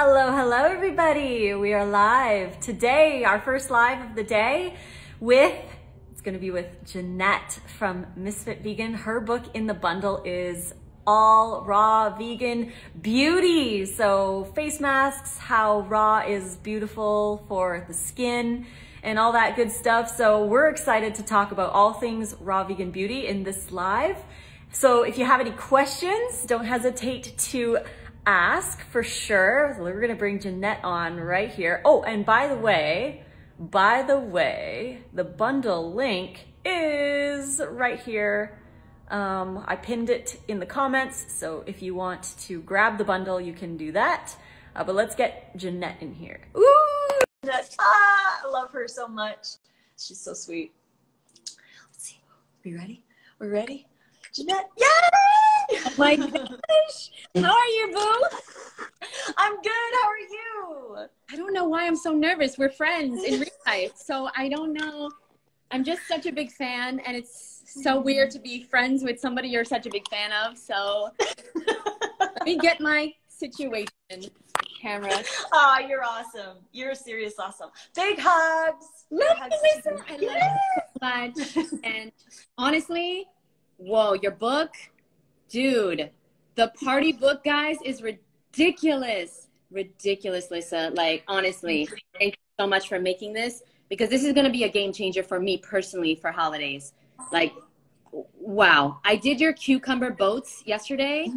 Hello, hello everybody. We are live today, our first live of the day it's gonna be with Jeanette from Ms.FitVegan. Her book in the bundle is all raw vegan beauty. So face masks, how raw is beautiful for the skin and all that good stuff. So we're excited to talk about all things raw vegan beauty in this live. So if you have any questions, don't hesitate to ask for sure. We're gonna bring Jeanette on right here. Oh, and by the way, the bundle link is right here. I pinned it in the comments, so if you want to grab the bundle, you can do that. But let's get Jeanette in here. Ooh, Jeanette. I love her so much. She's so sweet. Let's see. Are you ready? We're ready? Jeanette, yay! Oh my gosh! How are you, boo? I'm good. How are you? I don't know why I'm so nervous. We're friends in real life, so I don't know. I'm just such a big fan, and it's so weird to be friends with somebody you're such a big fan of. So let me get my situation. Camera. Oh, you're awesome. You're a serious awesome. Big hugs. Love you, Lisa. I love you so much. And honestly, whoa, your book, dude, the party book, guys, is ridiculous. Ridiculous, Lisa. Like, honestly, thank you so much for making this, because this is going to be a game changer for me personally for holidays. Like, wow. I did your cucumber boats yesterday.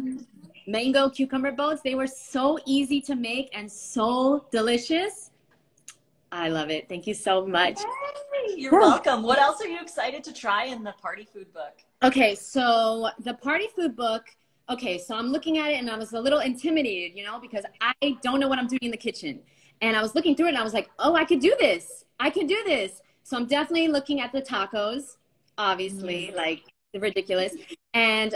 Mango cucumber boats. They were so easy to make and so delicious. I love it. Thank you so much. Hey, you're welcome. What else are you excited to try in the party food book? Okay, so the party food book, okay, so I'm looking at it and I was a little intimidated, you know, because I don't know what I'm doing in the kitchen. And I was looking through it and I was like, oh, I could do this. I can do this. So I'm definitely looking at the tacos, obviously, like ridiculous. And,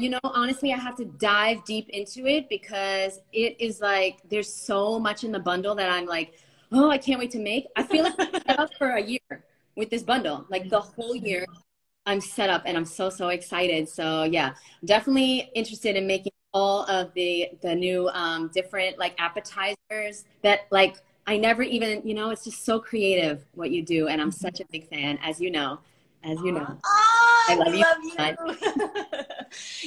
you know, honestly, I have to dive deep into it because it is like, there's so much in the bundle that I'm like, oh, I can't wait to make. I feel like I'm set up for a year with this bundle, like the whole year. I'm set up and I'm so excited. So yeah, definitely interested in making all of the new different like appetizers that like I never even, you know, it's just so creative what you do. And I'm such a big fan, as you know. Oh, I love you.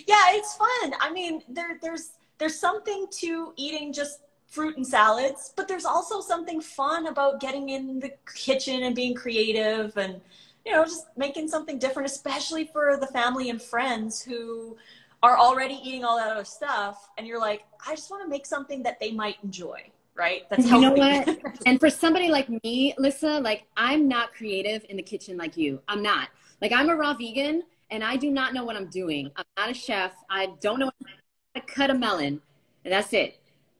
Yeah, it's fun. I mean, there's something to eating just fruit and salads, but there's also something fun about getting in the kitchen and being creative and, you know, just making something different, especially for the family and friends who are already eating all that other stuff. And you're like, I just want to make something that they might enjoy, right? That's healthy. You know what? And for somebody like me, Lisa, like I'm not creative in the kitchen like you. I'm not. Like I'm a raw vegan and I do not know what I'm doing. I'm not a chef. I don't know how to cut a melon, and that's it.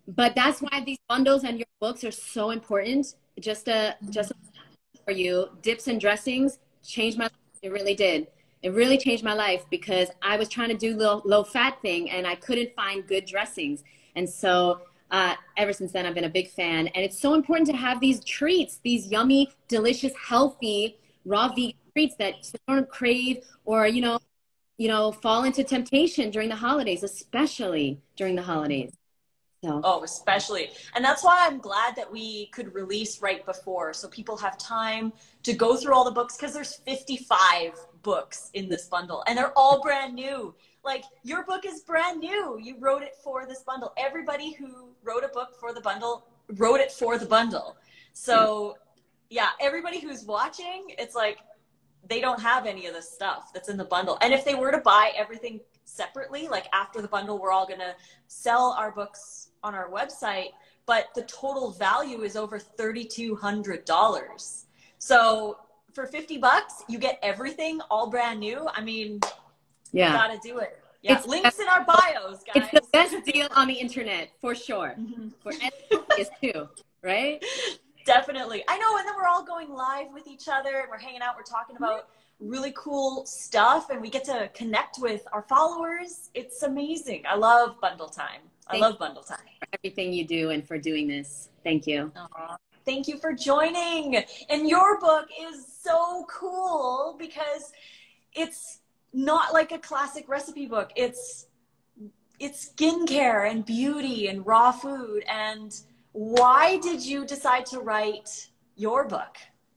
But that's why these bundles and your books are so important. Just for you, dips and dressings changed my life. It really did. It really changed my life because I was trying to do low fat thing and I couldn't find good dressings. And so ever since then, I've been a big fan. And it's so important to have these treats, these yummy, delicious, healthy, raw vegan treats that you don't crave or, you know, fall into temptation during the holidays, especially during the holidays. So. Oh, especially. And that's why I'm glad that we could release right before so people have time to go through all the books, because there's 55 books in this bundle and they're all brand new. Like your book is brand new. You wrote it for this bundle. Everybody who wrote a book for the bundle wrote it for the bundle. So yeah, everybody who's watching, it's like they don't have any of this stuff that's in the bundle. And if they were to buy everything separately, like after the bundle, we're all going to sell our books on our website, but the total value is over $3,200. So for 50 bucks, you get everything all brand new. I mean, yeah, you gotta do it. Yeah, it's links in our bios, guys. It's the best deal on the internet for sure. For is too, right? Definitely. I know. And then we're all going live with each other and we're hanging out. We're talking about really cool stuff and we get to connect with our followers. It's amazing. I love bundle time. I love bundle time. For everything you do and for doing this. Thank you. Thank you for joining. And your book is so cool because it's not like a classic recipe book. It's skincare and beauty and raw food and why did you decide to write your book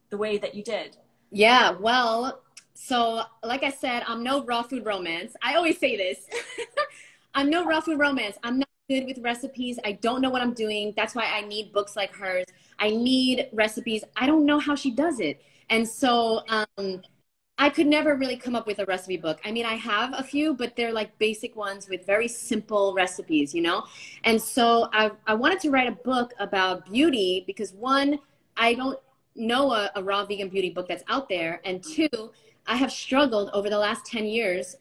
the way that you did? Yeah, well, so like I said, I'm no raw food romance. I always say this. I'm no raw food romance. I'm not good with recipes. I don't know what I'm doing. That's why I need books like hers. I need recipes. I don't know how she does it. And so I could never really come up with a recipe book. I mean, I have a few, but they're like basic ones with very simple recipes, you know? And so I wanted to write a book about beauty because one, I don't know a raw vegan beauty book that's out there. And two, I have struggled over the last 10 years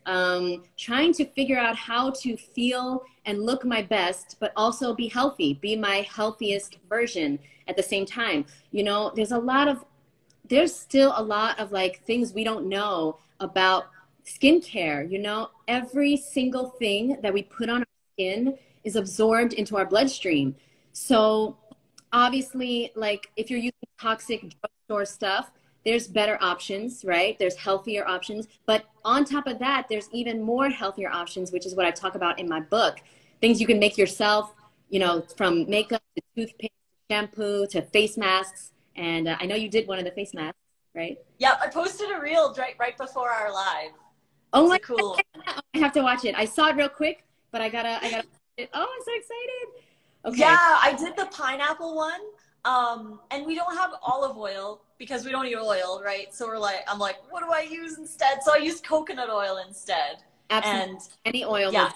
trying to figure out how to feel and look my best, but also be healthy, be my healthiest version at the same time. You know, there's still a lot of like things we don't know about skincare. You know, every single thing that we put on our skin is absorbed into our bloodstream. So obviously, like if you're using toxic drugstore stuff, there's better options, right? There's healthier options. But on top of that, there's even more healthier options, which is what I talk about in my book. Things you can make yourself, you know, from makeup to toothpaste, shampoo to face masks. And I know you did one of the face masks, right? Yeah, I posted a reel right before our live. Oh my cool. God. I have to watch it. I saw it real quick, but I gotta watch it. Oh, I'm so excited. Okay. Yeah, I did the pineapple one. And we don't have olive oil because we don't eat oil, right? So I'm like, what do I use instead? So I used coconut oil instead. Absolutely. And any oil. Yeah.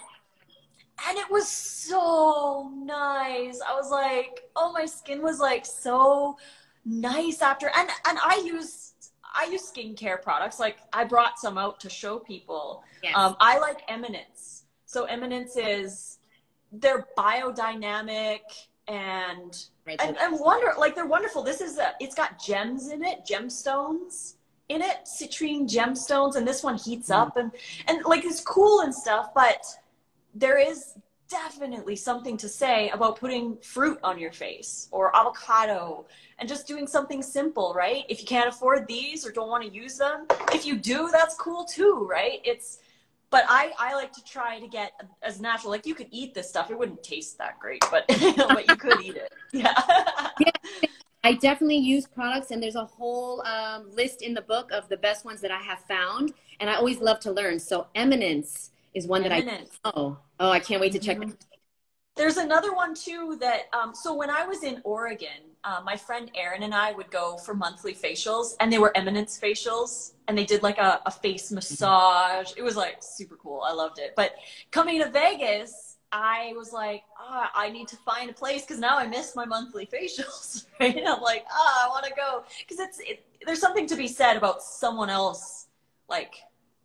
And it was so nice. I was like, oh, my skin was like so nice after. And I use skincare products. Like I brought some out to show people. Yes. I like Eminence. So Eminence they're biodynamic and they're wonderful. It's got gems in it, gemstones in it, citrine gemstones, and this one heats up and like it's cool and stuff, but there is definitely something to say about putting fruit on your face or avocado and just doing something simple, right? If you can't afford these or don't want to use them, if you do, that's cool too, right? But I like to try to get as natural. Like you could eat this stuff. It wouldn't taste that great, but, but you could eat it. Yeah. Yeah. I definitely use products, and there's a whole list in the book of the best ones that I have found. And I always love to learn. So Eminence is one that I know. Oh, I can't wait to check it. There's another one too that, so when I was in Oregon, my friend Erin and I would go for monthly facials, and they were Eminence facials, and they did like a face massage. It was like super cool. I loved it. But coming to Vegas, I was like, I need to find a place because now I miss my monthly facials, right? And I'm like, I want to go because there's something to be said about someone else, like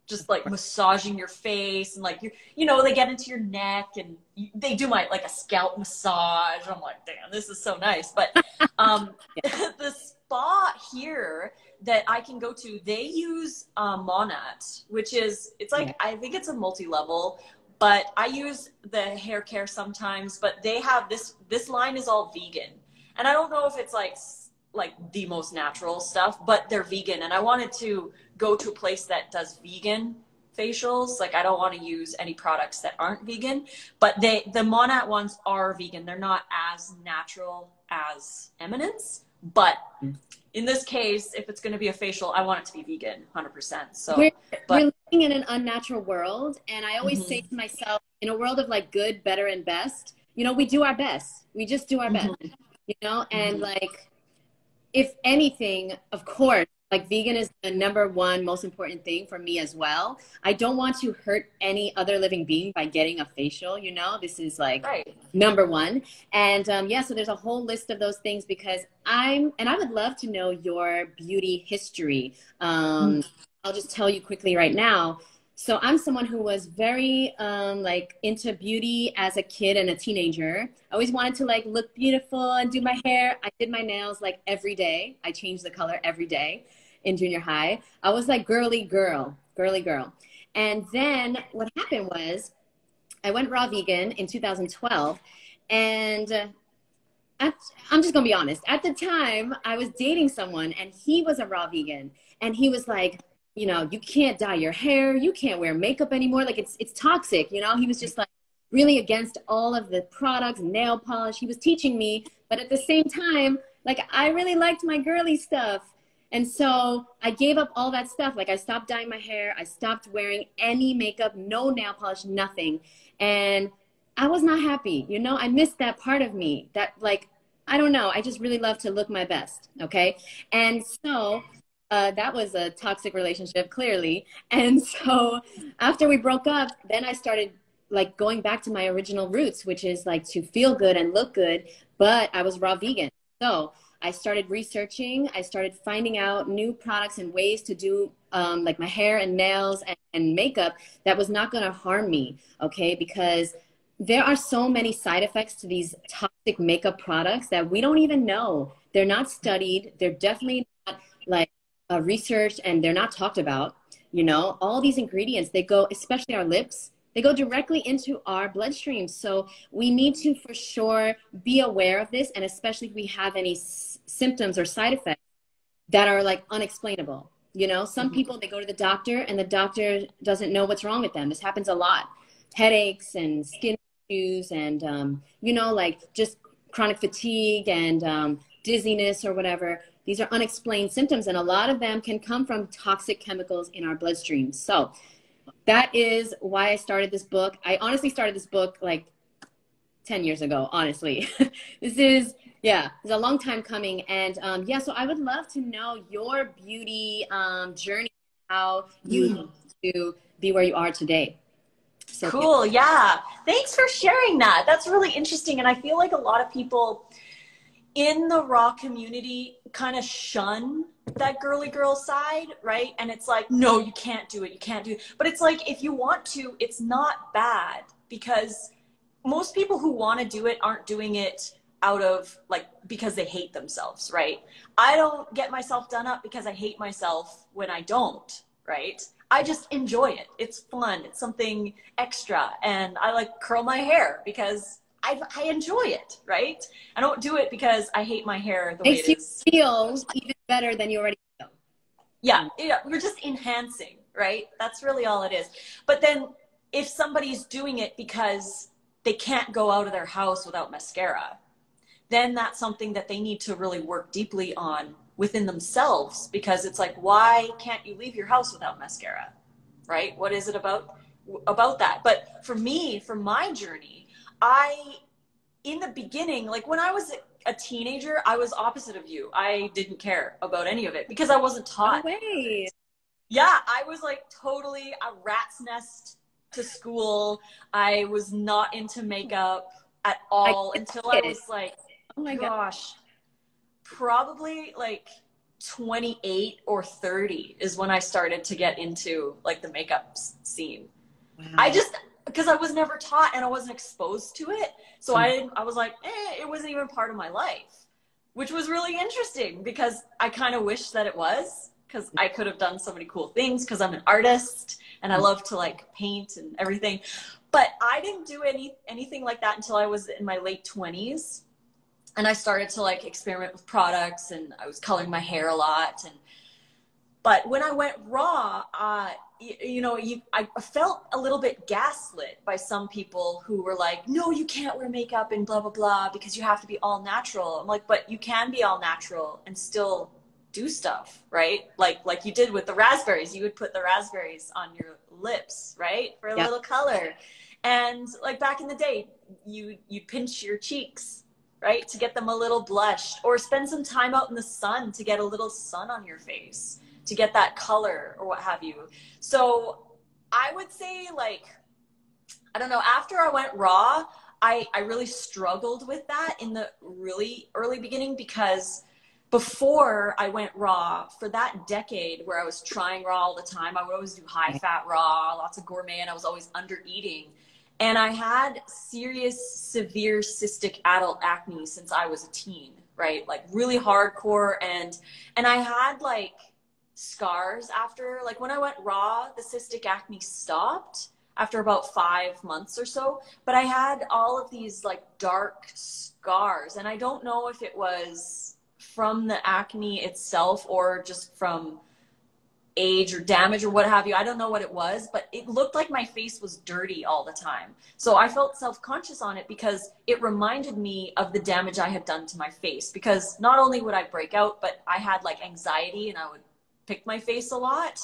just like massaging your face and like they get into your neck and they do like a scalp massage. I'm like, damn, this is so nice. But the spa here that I can go to, they use Monat, which is I think it's a multi-level, but I use the hair care sometimes. But they have this line is all vegan, and I don't know if it's like the most natural stuff, but they're vegan, and I wanted to go to a place that does vegan facials. Like I don't want to use any products that aren't vegan, but the Monat ones are vegan. They're not as natural as Eminence, but in this case, if it's going to be a facial, I want it to be vegan 100%. So we're living in an unnatural world, and I always say to myself, in a world of like good, better, and best, we do our best. We just do our best, and like, if anything, of course, like vegan is the #1 most important thing for me as well. I don't want to hurt any other living being by getting a facial, this is like #1. And so there's a whole list of those things because I would love to know your beauty history. I'll just tell you quickly right now. So I'm someone who was very into beauty as a kid and a teenager. I always wanted to like look beautiful and do my hair. I did my nails like every day. I changed the color every day in junior high. I was like girly girl. And then what happened was I went raw vegan in 2012, and I'm just gonna be honest. At the time, I was dating someone, and he was a raw vegan, and he was like, you can't dye your hair, you can't wear makeup anymore, like it's toxic. He was just like, really against all of the products, nail polish. He was teaching me, but at the same time, like, I really liked my girly stuff. And so I gave up all that stuff. Like, I stopped dyeing my hair. I stopped wearing any makeup, no nail polish, nothing. And I was not happy. You know, I missed that part of me that, like, I don't know. I just really love to look my best. Okay. And so that was a toxic relationship, clearly. And so after we broke up, then I started like going back to my original roots, which is like to feel good and look good. But I was raw vegan. So I started researching. I started finding out new products and ways to do like my hair and nails and makeup that was not going to harm me. Okay. Because there are so many side effects to these toxic makeup products that we don't even know. They're not studied. They're definitely not like researched, and they're not talked about. You know, all these ingredients, they go, especially our lips, they go directly into our bloodstream. So we need to for sure be aware of this, and especially if we have any symptoms or side effects that are like unexplainable. You know, some people, they go to the doctor and the doctor doesn't know what's wrong with them. This happens a lot. Headaches and skin issues and, you know, like just chronic fatigue and dizziness or whatever. These are unexplained symptoms, and a lot of them can come from toxic chemicals in our bloodstream. So that is why I started this book. I honestly started this book like 10 years ago, honestly. This is, yeah, it's a long time coming. And yeah, so I would love to know your beauty journey, how you to be where you are today. So cool. Yeah. Thanks for sharing that. That's really interesting. And I feel like a lot of people in the raw community kind of shun that girly girl side, right? And it's like, no, you can't do it. You can't do it. But it's like, if you want to, it's not bad, because most people who want to do it aren't doing it out of like, because they hate themselves, right? I don't get myself done up because I hate myself when I don't, right? I just enjoy it. It's fun. It's something extra. And I like curl my hair because I enjoy it, right? I don't do it because I hate my hair the way it is. Makes you feel even better than you already feel. Yeah, you're just enhancing, right? That's really all it is. But then if somebody's doing it because they can't go out of their house without mascara, then that's something that they need to really work deeply on within themselves, because it's like, why can't you leave your house without mascara, right? What is it about that? But for me, for my journey, in the beginning, like when I was a teenager, I was opposite of you. I didn't care about any of it because I wasn't taught. No way. Yeah, I was like totally a rat's nest to school. I was not into makeup at all until I was like, oh my gosh, probably like 28 or 30 is when I started to get into like the makeup scene. Wow. Because I was never taught and I wasn't exposed to it. So I was like, it wasn't even part of my life, which was really interesting because I kind of wish that it was, because I could have done so many cool things because I'm an artist and I love to like paint and everything. But I didn't do anything like that until I was in my late 20s. And I started to like experiment with products, and I was coloring my hair a lot. But when I went raw, you know, I felt a little bit gaslit by some people who were like, no, you can't wear makeup and blah, blah, blah, because you have to be all natural. I'm like, but you can be all natural and still do stuff, right? Like you did with the raspberries. You would put the raspberries on your lips, right? For a little color. And like back in the day, you'd pinch your cheeks, right, to get them a little blushed, or spend some time out in the sun to get a little sun on your face, to get that color or what have you. So I would say, like, I don't know, after I went raw, I really struggled with that in the really early beginning, because before I went raw, for that decade where I was trying raw all the time, I would always do high fat raw, lots of gourmet, and I was always under eating. And I had serious, severe cystic adult acne since I was a teen, right? Like really hardcore. And I had like scars after, like when I went raw, the cystic acne stopped after about 5 months or so. But I had all of these like dark scars. And I don't know if it was from the acne itself or just from age or damage or what have you. I don't know what it was, but it looked like my face was dirty all the time. So I felt self-conscious on it because it reminded me of the damage I had done to my face. Because not only would I break out, but I had like anxiety and I would pick my face a lot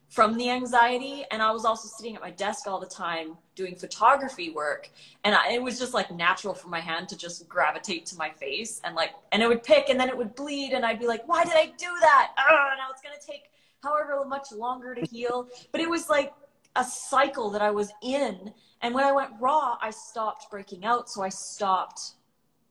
from the anxiety. And I was also sitting at my desk all the time doing photography work. And it was just like natural for my hand to just gravitate to my face and like, and it would pick and then it would bleed. And I'd be like, why did I do that? Oh, now it's going to take however much longer to heal. But it was like a cycle that I was in. And when I went raw, I stopped breaking out. So I stopped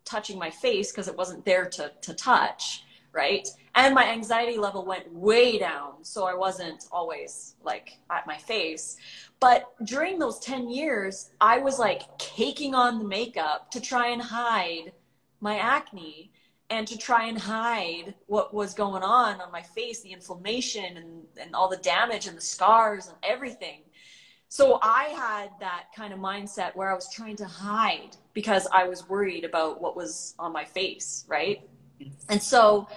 touching my face because it wasn't there to touch. Right. And my anxiety level went way down. So I wasn't always like at my face. But during those 10 years, I was like caking on the makeup to try and hide my acne and to try and hide what was going on my face, the inflammation and all the damage and the scars and everything. So I had that kind of mindset where I was trying to hide because I was worried about what was on my face. Right. And so,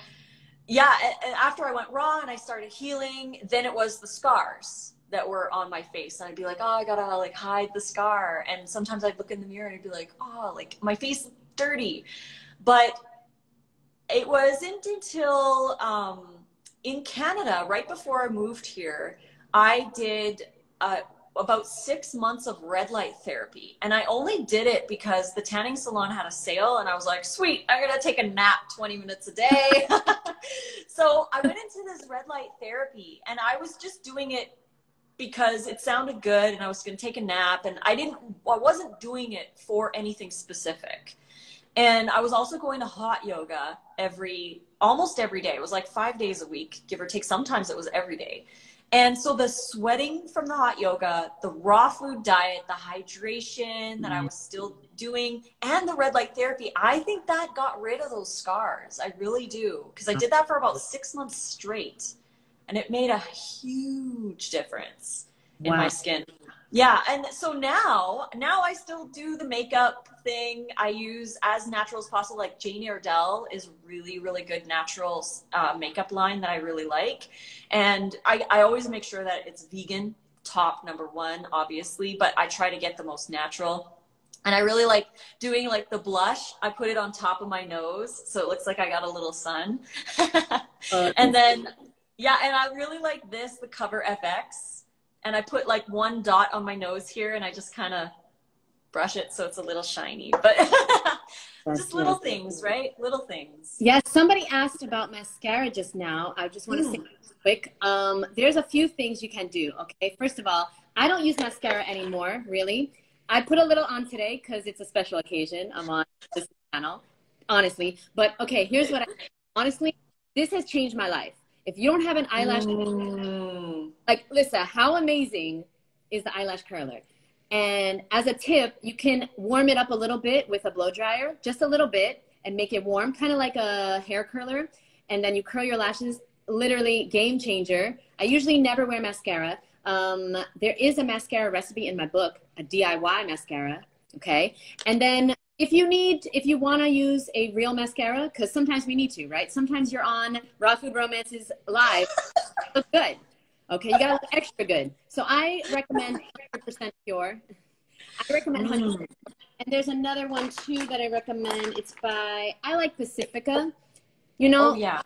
yeah, and after I went raw and I started healing, then it was the scars that were on my face. And I'd be like, oh, I gotta like hide the scar. And sometimes I'd look in the mirror and I'd be like, oh, like my face is dirty. But it wasn't until in Canada, right before I moved here, I did about 6 months of red light therapy. And I only did it because the tanning salon had a sale and I was like, sweet, I'm gonna take a nap 20 minutes a day. So I went into this red light therapy and I was just doing it because it sounded good and I was gonna take a nap, and I wasn't doing it for anything specific. And I was also going to hot yoga almost every day. It was like 5 days a week, give or take. Sometimes it was every day. And so the sweating from the hot yoga, the raw food diet, the hydration that I was still doing, and the red light therapy, I think that got rid of those scars. I really do. Because I did that for about 6 months straight. And it made a huge difference in my skin. Yeah. And so now I still do the makeup thing. I use as natural as possible. Like Jane Iredell is really, really good natural makeup line that I really like. And I always make sure that it's vegan, top #1, obviously, but I try to get the most natural. And I really like doing like the blush. I put it on top of my nose so it looks like I got a little sun. And then, yeah, and I really like this, the Cover FX. And I put like one dot on my nose here and I just kind of brush it so it's a little shiny. But just little things, right? Little things. Yes, somebody asked about mascara just now. I just want to say quick. There's a few things you can do, okay? First of all, I don't use mascara anymore, really. I put a little on today because it's a special occasion. I'm on this channel, honestly. But okay, here's what honestly, this has changed my life. If you don't have an eyelash, like Lisa, how amazing is the eyelash curler? And as a tip, you can warm it up a little bit with a blow dryer, just a little bit, and make it warm, kind of like a hair curler. And then you curl your lashes, literally game changer. I usually never wear mascara. There is a mascara recipe in my book, a DIY mascara, okay? And then if you want to use a real mascara, because sometimes we need to, right? Sometimes you're on Raw Food Romance's live, look good. Okay, you got to look extra good. So I recommend 100% pure. I recommend 100%. And there's another one too that I recommend. It's I like Pacifica. You know,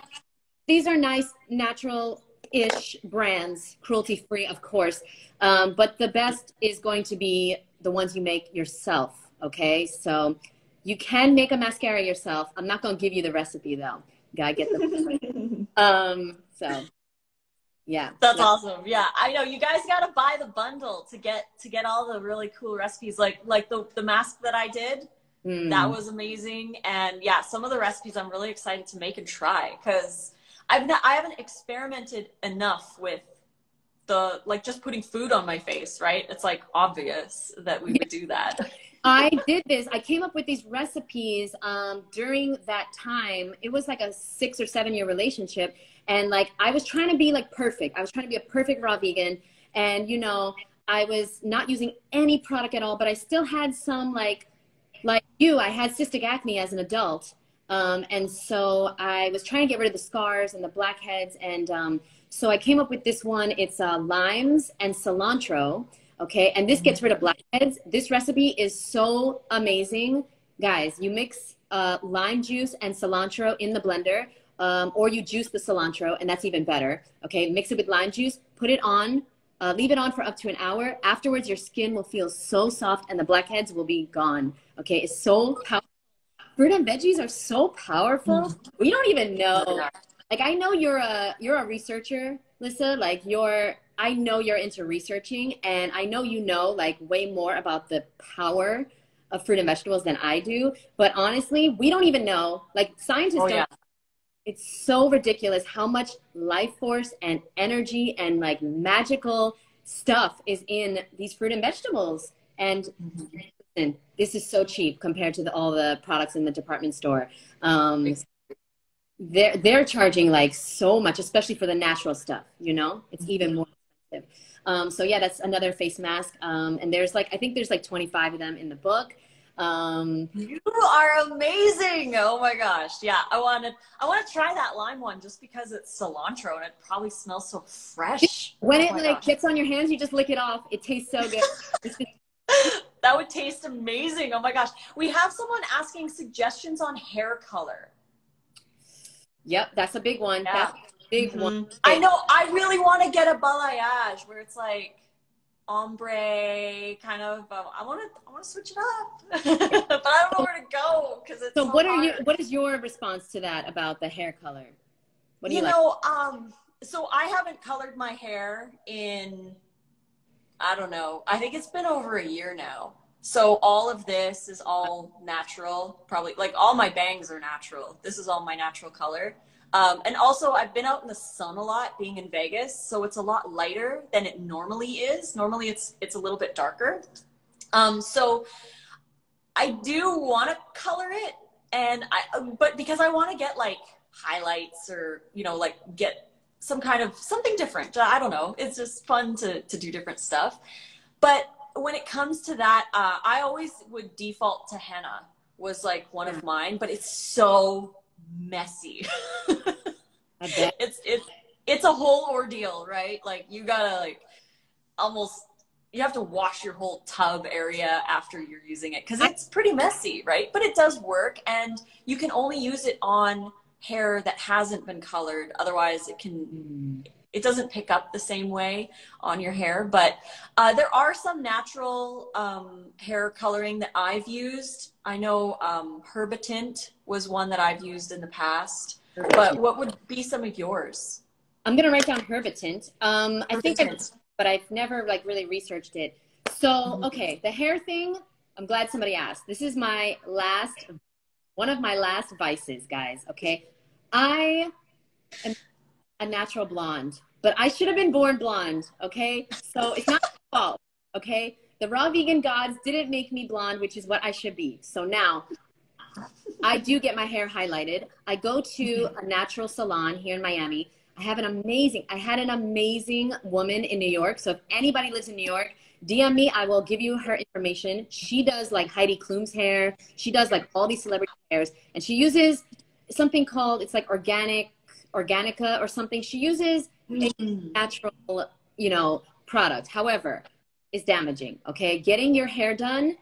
these are nice, natural-ish brands, cruelty-free, of course. But the best is going to be the ones you make yourself. Okay, so you can make a mascara yourself. I'm not going to give you the recipe though. You gotta get the so yeah. That's awesome. Yeah, I know you guys gotta buy the bundle to get all the really cool recipes. Like the mask that I did, that was amazing. And yeah, some of the recipes I'm really excited to make and try because I haven't experimented enough with just putting food on my face, right? It's like obvious that we would do that. I did this. I came up with these recipes during that time. It was like a 6 or 7 year relationship. And like, I was trying to be like perfect. I was trying to be a perfect raw vegan. And, you know, I was not using any product at all, but I still had some like you, I had cystic acne as an adult. And so I was trying to get rid of the scars and the blackheads. And so I came up with this one. It's limes and cilantro. Okay. And this gets rid of blackheads. This recipe is so amazing. Guys, you mix lime juice and cilantro in the blender, or you juice the cilantro, and that's even better. Okay. Mix it with lime juice, put it on, leave it on for up to an hour. Afterwards, your skin will feel so soft and the blackheads will be gone. Okay. It's so powerful. Fruit and veggies are so powerful. We don't even know. Like, I know you're a researcher, Lisa. Like, I know you're into researching, and I know you know like way more about the power of fruit and vegetables than I do. But honestly, we don't even know. Like, scientists don't. Yeah. It's so ridiculous how much life force and energy and like magical stuff is in these fruit and vegetables. And listen, this is so cheap compared to all the products in the department store. They're charging like so much, especially for the natural stuff, you know, it's even more expensive. So yeah, that's another face mask. And there's like, I think there's like 25 of them in the book. You are amazing. Oh my gosh. Yeah. I want to try that lime one just because it's cilantro and it probably smells so fresh. When it like gets on your hands, you just lick it off. It tastes so good. That would taste amazing. Oh my gosh. We have someone asking suggestions on hair color. Yep. That's a big one. Yeah. That's a big one. I know. I really want to get a balayage where it's like ombre kind of, I want to switch it up, but I don't know where to go because it's so what is your response to that about the hair color? What do you know, so I haven't colored my hair in, I don't know, I think it's been over a year now. So all of this is all natural, probably like all my bangs are natural. This is all my natural color. And also I've been out in the sun a lot being in Vegas. So it's a lot lighter than it normally is. Normally it's a little bit darker. So I do want to color it but because I want to get like highlights or, you know, like get some kind of something different. I don't know. It's just fun to do different stuff. But when it comes to that, I always would default to henna was like one of mine, but it's so messy. I bet. It's a whole ordeal, right? Like you gotta like you have to wash your whole tub area after you're using it because it's pretty messy, right? But it does work, and you can only use it on hair that hasn't been colored. Otherwise it doesn't pick up the same way on your hair. But there are some natural hair coloring that I've used. I know Herbitint was one that I've used in the past. But what would be some of yours? I'm going to write down Herbitint. I think but I've never like really researched it. So, okay, the hair thing, I'm glad somebody asked. This is one of my last vices, guys, okay? I am a natural blonde, but I should have been born blonde, okay? So it's not my fault, okay? The raw vegan gods didn't make me blonde, which is what I should be. So now I do get my hair highlighted. I go to a natural salon here in Miami. I had an amazing woman in New York. So if anybody lives in New York, DM me. I will give you her information. She does like Heidi Klum's hair. She does like all these celebrity hairs. And she uses something called, it's like Organica or something. She uses a natural, you know, product. However, it's damaging, okay? Getting your hair done,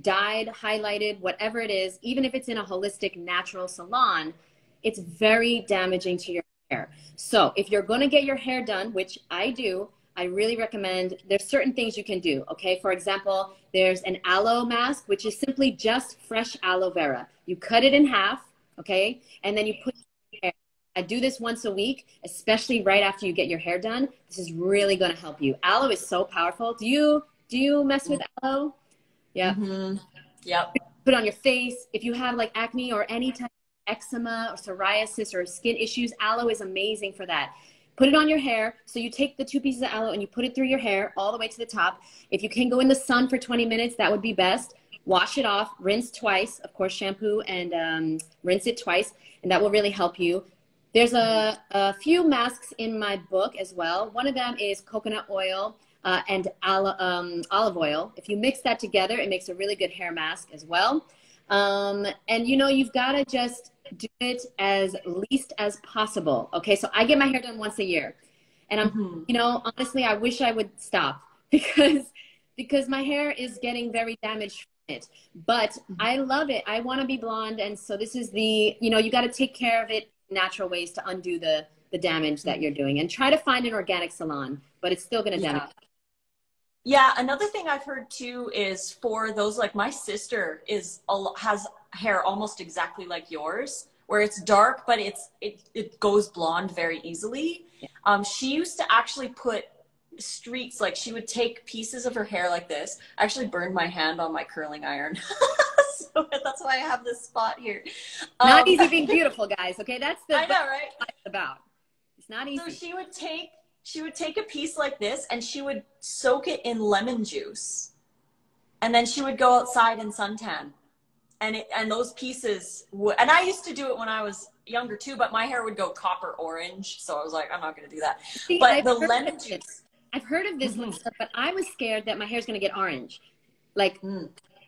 dyed, highlighted, whatever it is, even if it's in a holistic natural salon, it's very damaging to your hair. So if you're going to get your hair done, which I do, I really recommend, there's certain things you can do, okay? For example, there's an aloe mask, which is simply just fresh aloe vera. You cut it in half, okay? And then you put it in your hair. I do this once a week, especially right after you get your hair done. This is really going to help you. Aloe is so powerful. Do you mess with aloe? Yeah. Yep. Put it on your face. If you have like acne or any type of eczema or psoriasis or skin issues, aloe is amazing for that. Put it on your hair. So you take the 2 pieces of aloe and you put it through your hair all the way to the top. If you can go in the sun for 20 minutes, that would be best. Wash it off, rinse twice, of course, shampoo and rinse it twice, and that will really help you. There's a few masks in my book as well. One of them is coconut oil and olive oil. If you mix that together, it makes a really good hair mask as well. And you know, you've got to just do it as least as possible. Okay, so I get my hair done once a year, and I'm, you know, honestly, I wish I would stop because my hair is getting very damaged from it. But I love it. I want to be blonde, and so this is the, you know, you got to take care of it in natural ways to undo the damage that you're doing, and try to find an organic salon, but it's still going to damage. Yeah, another thing I've heard too is for those, like my sister has hair almost exactly like yours, where it's dark, but it goes blonde very easily. She used to actually put streaks, like she would take pieces of her hair like this. I actually burned my hand on my curling iron. So that's why I have this spot here. Not easy being beautiful, guys. Okay, that's the I know, right? It's about. It's not easy. So she would take a piece like this and she would soak it in lemon juice, and then she would go outside and suntan, and those pieces would, and I used to do it when I was younger too, but my hair would go copper orange, so I was like, I'm not going to do that. See, but the lemon juice, I've heard of this, but I was scared that my hair's going to get orange. Like,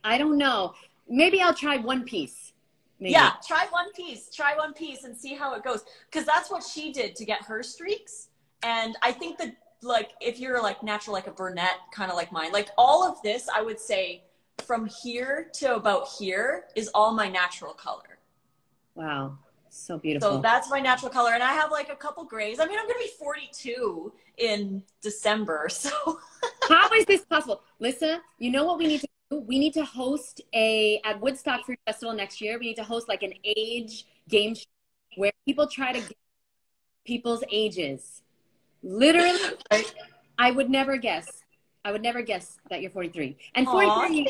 I don't know. Maybe I'll try one piece. Maybe. Yeah, try one piece and see how it goes, because that's what she did to get her streaks. And I think that, like, if you're like natural, like a brunette, kind of like mine, like all of this, I would say from here to about here is all my natural color. Wow. So beautiful. So that's my natural color. And I have like a couple grays. I mean, I'm going to be 42 in December. So how is this possible? Lisa, you know what we need to do? We need to host at Woodstock Fruit Festival next year. We need to host like an age game show where people try to get people's ages. Literally, I would never guess. I would never guess that you're 43. And 43,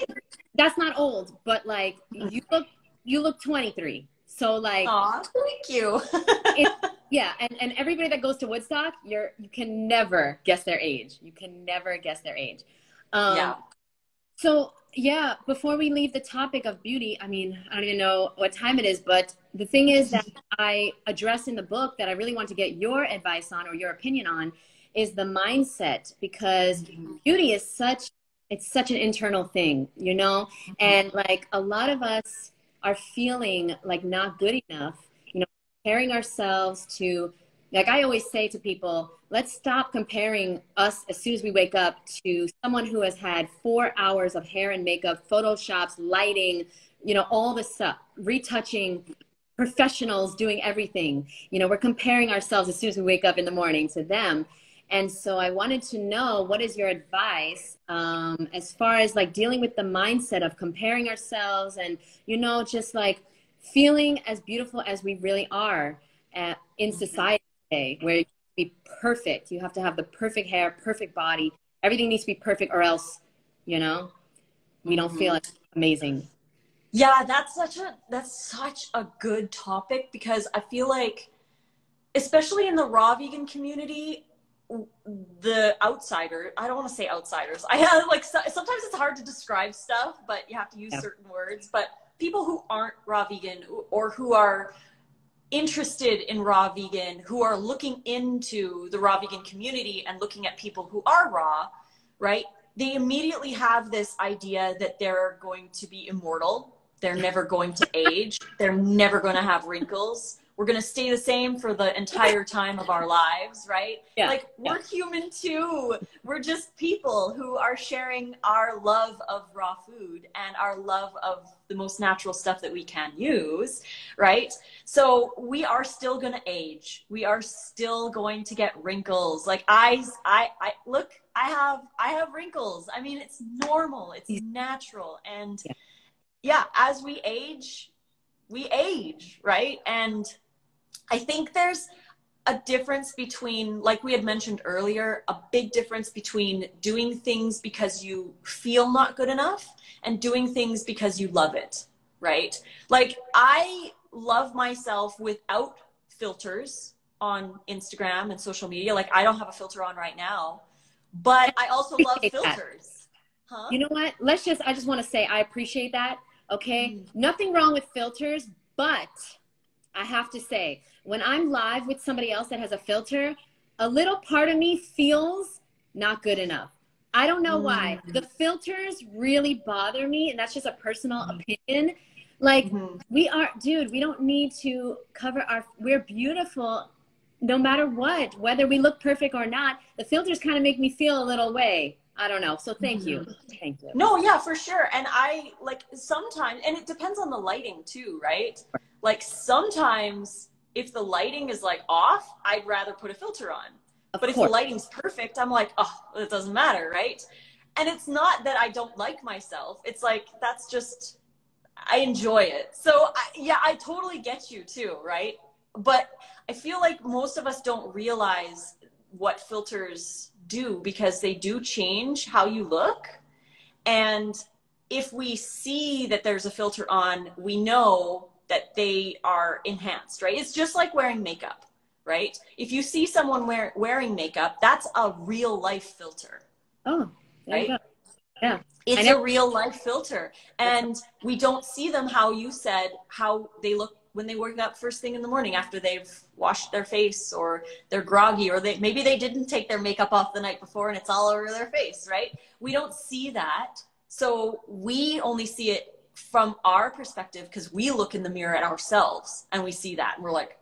that's not old, but like you look 23. So like, aw, thank you. Yeah, and everybody that goes to Woodstock, you can never guess their age. You can never guess their age. Yeah. So yeah, before we leave the topic of beauty, I mean, I don't even know what time it is, but the thing is that I address in the book that I really want to get your advice on or your opinion on is the mindset, because beauty is such an internal thing, you know? And like a lot of us are feeling like not good enough, you know, comparing ourselves to, like I always say to people, let's stop comparing us as soon as we wake up to someone who has had 4 hours of hair and makeup, photoshops, lighting, you know, all the stuff, retouching, professionals doing everything. You know, we're comparing ourselves as soon as we wake up in the morning to them. And so I wanted to know, what is your advice as far as like dealing with the mindset of comparing ourselves and, you know, just like feeling as beautiful as we really are in society today, where you have to be perfect. You have to have the perfect hair, perfect body. Everything needs to be perfect, or else, you know, we don't feel like amazing. Yeah, that's such a good topic, because I feel like, especially in the raw vegan community, the outsider, I don't want to say outsiders. I have like, sometimes it's hard to describe stuff, but you have to use certain words. But people who aren't raw vegan or who are interested in raw vegan, who are looking into the raw vegan community and looking at people who are raw, right? They immediately have this idea that they're going to be immortal. They're never going to age. They're never going to have wrinkles. We're going to stay the same for the entire time of our lives, right? Yeah. Like, we're human too. We're just people who are sharing our love of raw food and our love of the most natural stuff that we can use, right? So we are still going to age. We are still going to get wrinkles. Like I look, I have wrinkles. I mean, it's normal. It's natural. And yeah, as we age, right? And I think there's a difference between, like we had mentioned earlier, a big difference between doing things because you feel not good enough and doing things because you love it, right? Like, I love myself without filters on Instagram and social media. Like, I don't have a filter on right now, but I also love filters. Huh? You know what? I just want to say I appreciate that. Okay. Nothing wrong with filters, but I have to say, when I'm live with somebody else that has a filter, a little part of me feels not good enough. I don't know why. The filters really bother me, and that's just a personal opinion. Like we are, dude, we don't need to cover we're beautiful no matter what, whether we look perfect or not. The filters kind of make me feel a little way. I don't know. So thank you. Thank you. No, yeah, for sure. And I like sometimes, and it depends on the lighting too, right? Like sometimes if the lighting is like off, I'd rather put a filter on. But if the lighting's perfect, I'm like, oh, it doesn't matter, right? And it's not that I don't like myself. It's like, that's just, I enjoy it. So yeah, I totally get you too, right? But I feel like most of us don't realize what filters do, because they do change how you look. And if we see that there's a filter on, we know that they are enhanced, right? It's just like wearing makeup, right? If you see someone wearing makeup, that's a real life filter. Oh, there you go. Yeah. It's a real life filter. And we don't see them, how you said, how they look when they wake up first thing in the morning after they've washed their face, or they're groggy, or maybe they didn't take their makeup off the night before and it's all over their face, right? We don't see that. So we only see it from our perspective because we look in the mirror at ourselves and we see that and we're like,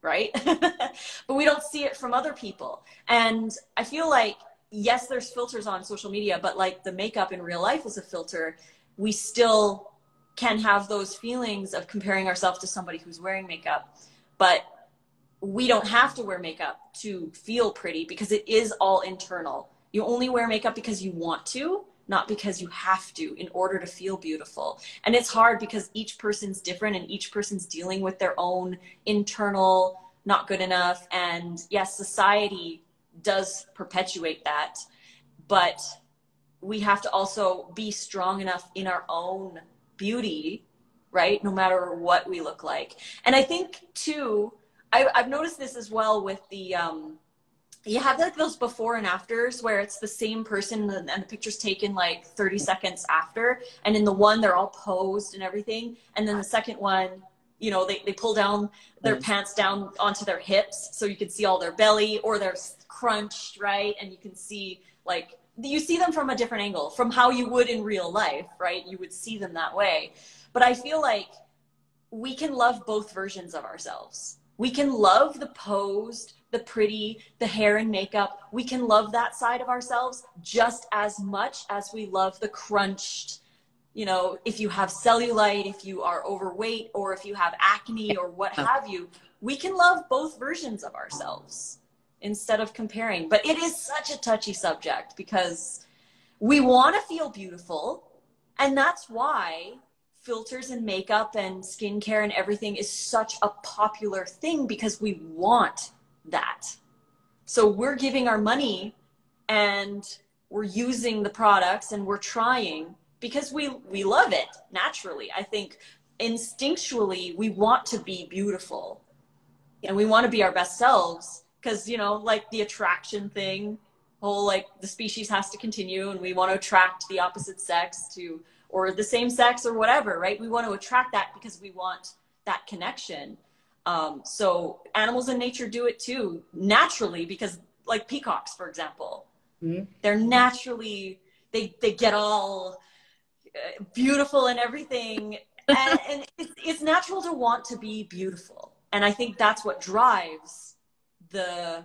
right? But we don't see it from other people. And I feel like, yes, there's filters on social media, but like the makeup in real life is a filter. We still can have those feelings of comparing ourselves to somebody who's wearing makeup, but we don't have to wear makeup to feel pretty, because it is all internal. You only wear makeup because you want to, not because you have to, in order to feel beautiful. And it's hard because each person's different and each person's dealing with their own internal not good enough. And yes, society does perpetuate that, but we have to also be strong enough in our own beauty, right? No matter what we look like. And I think too, I've noticed this as well with the, you have like those before and afters where it's the same person and the picture's taken like 30 seconds after. And in the one, they're all posed and everything. And then the second one, you know, they pull down their pants down onto their hips so you can see all their belly, or they're crunched, right? And you can see like, you see them from a different angle from how you would in real life, right? You would see them that way. But I feel like we can love both versions of ourselves. We can love the posed, the pretty, the hair and makeup. We can love that side of ourselves just as much as we love the crunched, you know, if you have cellulite, if you are overweight, or if you have acne or what have you, we can love both versions of ourselves instead of comparing. But it is such a touchy subject because we want to feel beautiful. And that's why filters and makeup and skincare and everything is such a popular thing, because we want that. So we're giving our money and we're using the products and we're trying because we love it naturally. I think instinctually we want to be beautiful and we want to be our best selves. Because, you know, like the attraction thing, whole like the species has to continue and we want to attract the opposite sex to, or the same sex or whatever, right? We want to attract that because we want that connection. So animals in nature do it too, naturally, because like peacocks, for example, they're naturally, they get all beautiful and everything. And it's natural to want to be beautiful. And I think that's what drives the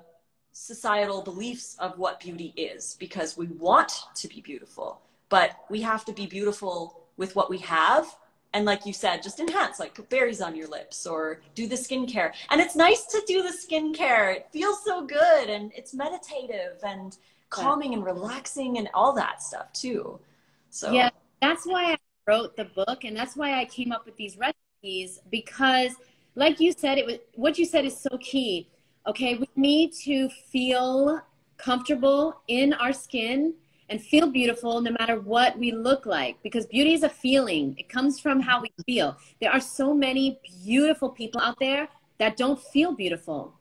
societal beliefs of what beauty is, because we want to be beautiful, but we have to be beautiful with what we have. And like you said, just enhance, like put berries on your lips or do the skincare. And it's nice to do the skincare. It feels so good and it's meditative and calming and relaxing and all that stuff too. So yeah, that's why I wrote the book, and that's why I came up with these recipes, because like you said, what you said is so key. Okay, we need to feel comfortable in our skin and feel beautiful no matter what we look like, because beauty is a feeling. It comes from how we feel. There are so many beautiful people out there that don't feel beautiful.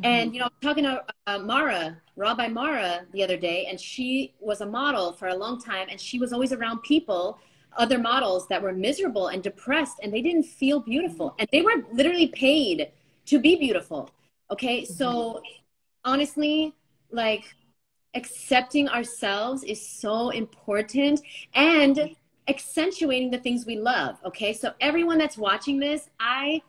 And, you know, talking to Mara, Raw by Mara the other day, and she was a model for a long time, and she was always around people, other models that were miserable and depressed, and they didn't feel beautiful. And they were literally paid to be beautiful. Okay, so honestly, like accepting ourselves is so important. And accentuating the things we love. Okay. So everyone that's watching this, I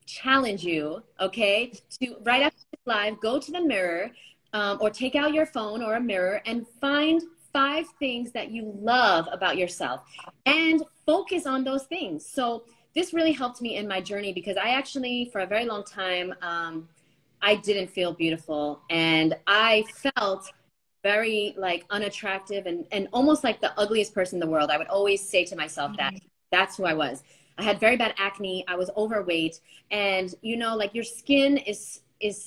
challenge you, okay, to right after this live, go to the mirror or take out your phone or a mirror and find 5 things that you love about yourself and focus on those things. So this really helped me in my journey because I actually, for a very long time, I didn't feel beautiful and I felt very like unattractive and almost like the ugliest person in the world. I would always say to myself that that's who I was. I had very bad acne. I was overweight. And, you know, like your skin is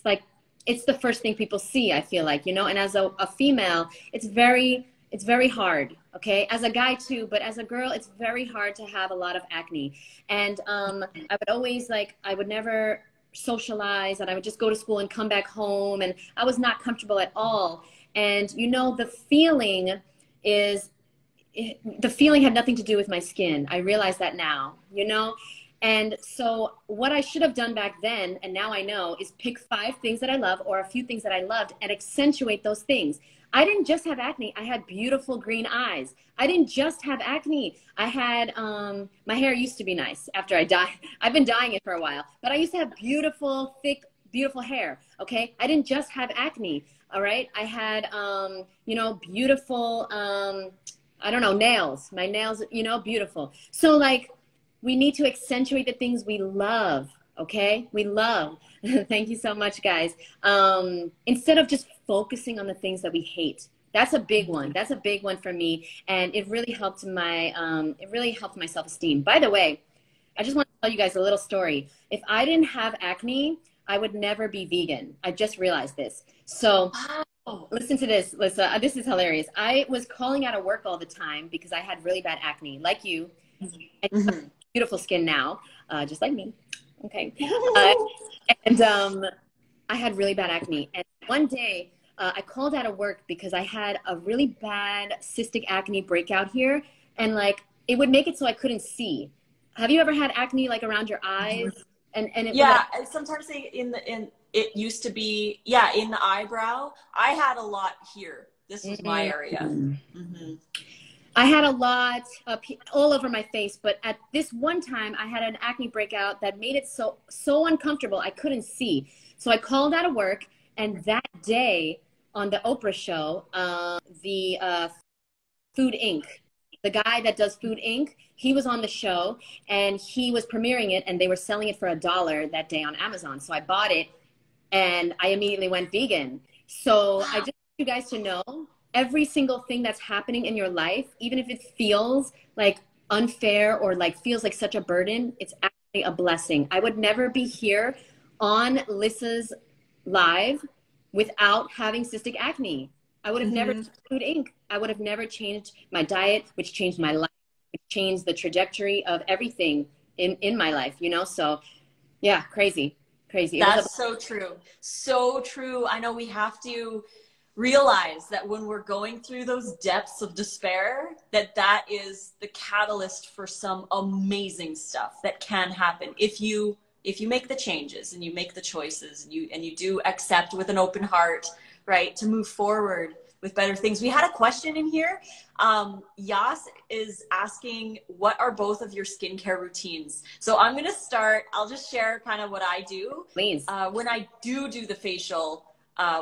like, it's the first thing people see, I feel like, you know, and as a female, it's very hard. Okay. As a guy too, but as a girl, it's very hard to have a lot of acne. And I would always like, I would never socialize and I would just go to school and come back home. And I was not comfortable at all. And, you know, the feeling had nothing to do with my skin. I realize that now, you know? And so what I should have done back then, and now I know, is pick 5 things that I love or a few things that I loved and accentuate those things. I didn't just have acne. I had beautiful green eyes. I didn't just have acne. I had, my hair used to be nice after I dyed. I've been dyeing it for a while, but I used to have beautiful, thick, beautiful hair. Okay. I didn't just have acne. All right. I had, you know, beautiful, I don't know, nails. My nails, you know, beautiful. So like, we need to accentuate the things we love. Okay. We love. Thank you so much, guys. Instead of just focusing on the things that we hate. That's a big one. That's a big one for me. And it really helped my, self-esteem. By the way, I just want to tell you guys a little story. If I didn't have acne, I would never be vegan. I just realized this. So listen to this, Lisa. This is hilarious. I was calling out of work all the time because I had really bad acne, like you. And beautiful skin now, just like me. Okay. And I had really bad acne. And one day I called out of work because I had a really bad cystic acne breakout here. And like, it would make it so I couldn't see. Have you ever had acne like around your eyes? And it yeah, like, sometimes it used to be, yeah, in the eyebrow. I had a lot here. This was my area. I had a lot all over my face, but at this one time I had an acne breakout that made it so uncomfortable I couldn't see. So I called out of work, and that day on the Oprah show, the Food Inc., the guy that does Food Inc., he was on the show and he was premiering it and they were selling it for $1 that day on Amazon. So I bought it and I immediately went vegan. So I just want you guys to know every single thing that's happening in your life, even if it feels like unfair or like feels like such a burden, it's actually a blessing. I would never be here on Lissa's live without having cystic acne. I would have never done Food Inc. I would have never changed my diet, which changed my life, which changed the trajectory of everything in my life, you know? So yeah, crazy. That's so true. So true. I know we have to realize that when we're going through those depths of despair, that is the catalyst for some amazing stuff that can happen if you make the changes and you make the choices and you do accept with an open heart, right, to move forward with better things. We had a question in here. Yas is asking, what are both of your skincare routines? So I'm going to start. I'll just share kind of what I do. Please. When I do the facial,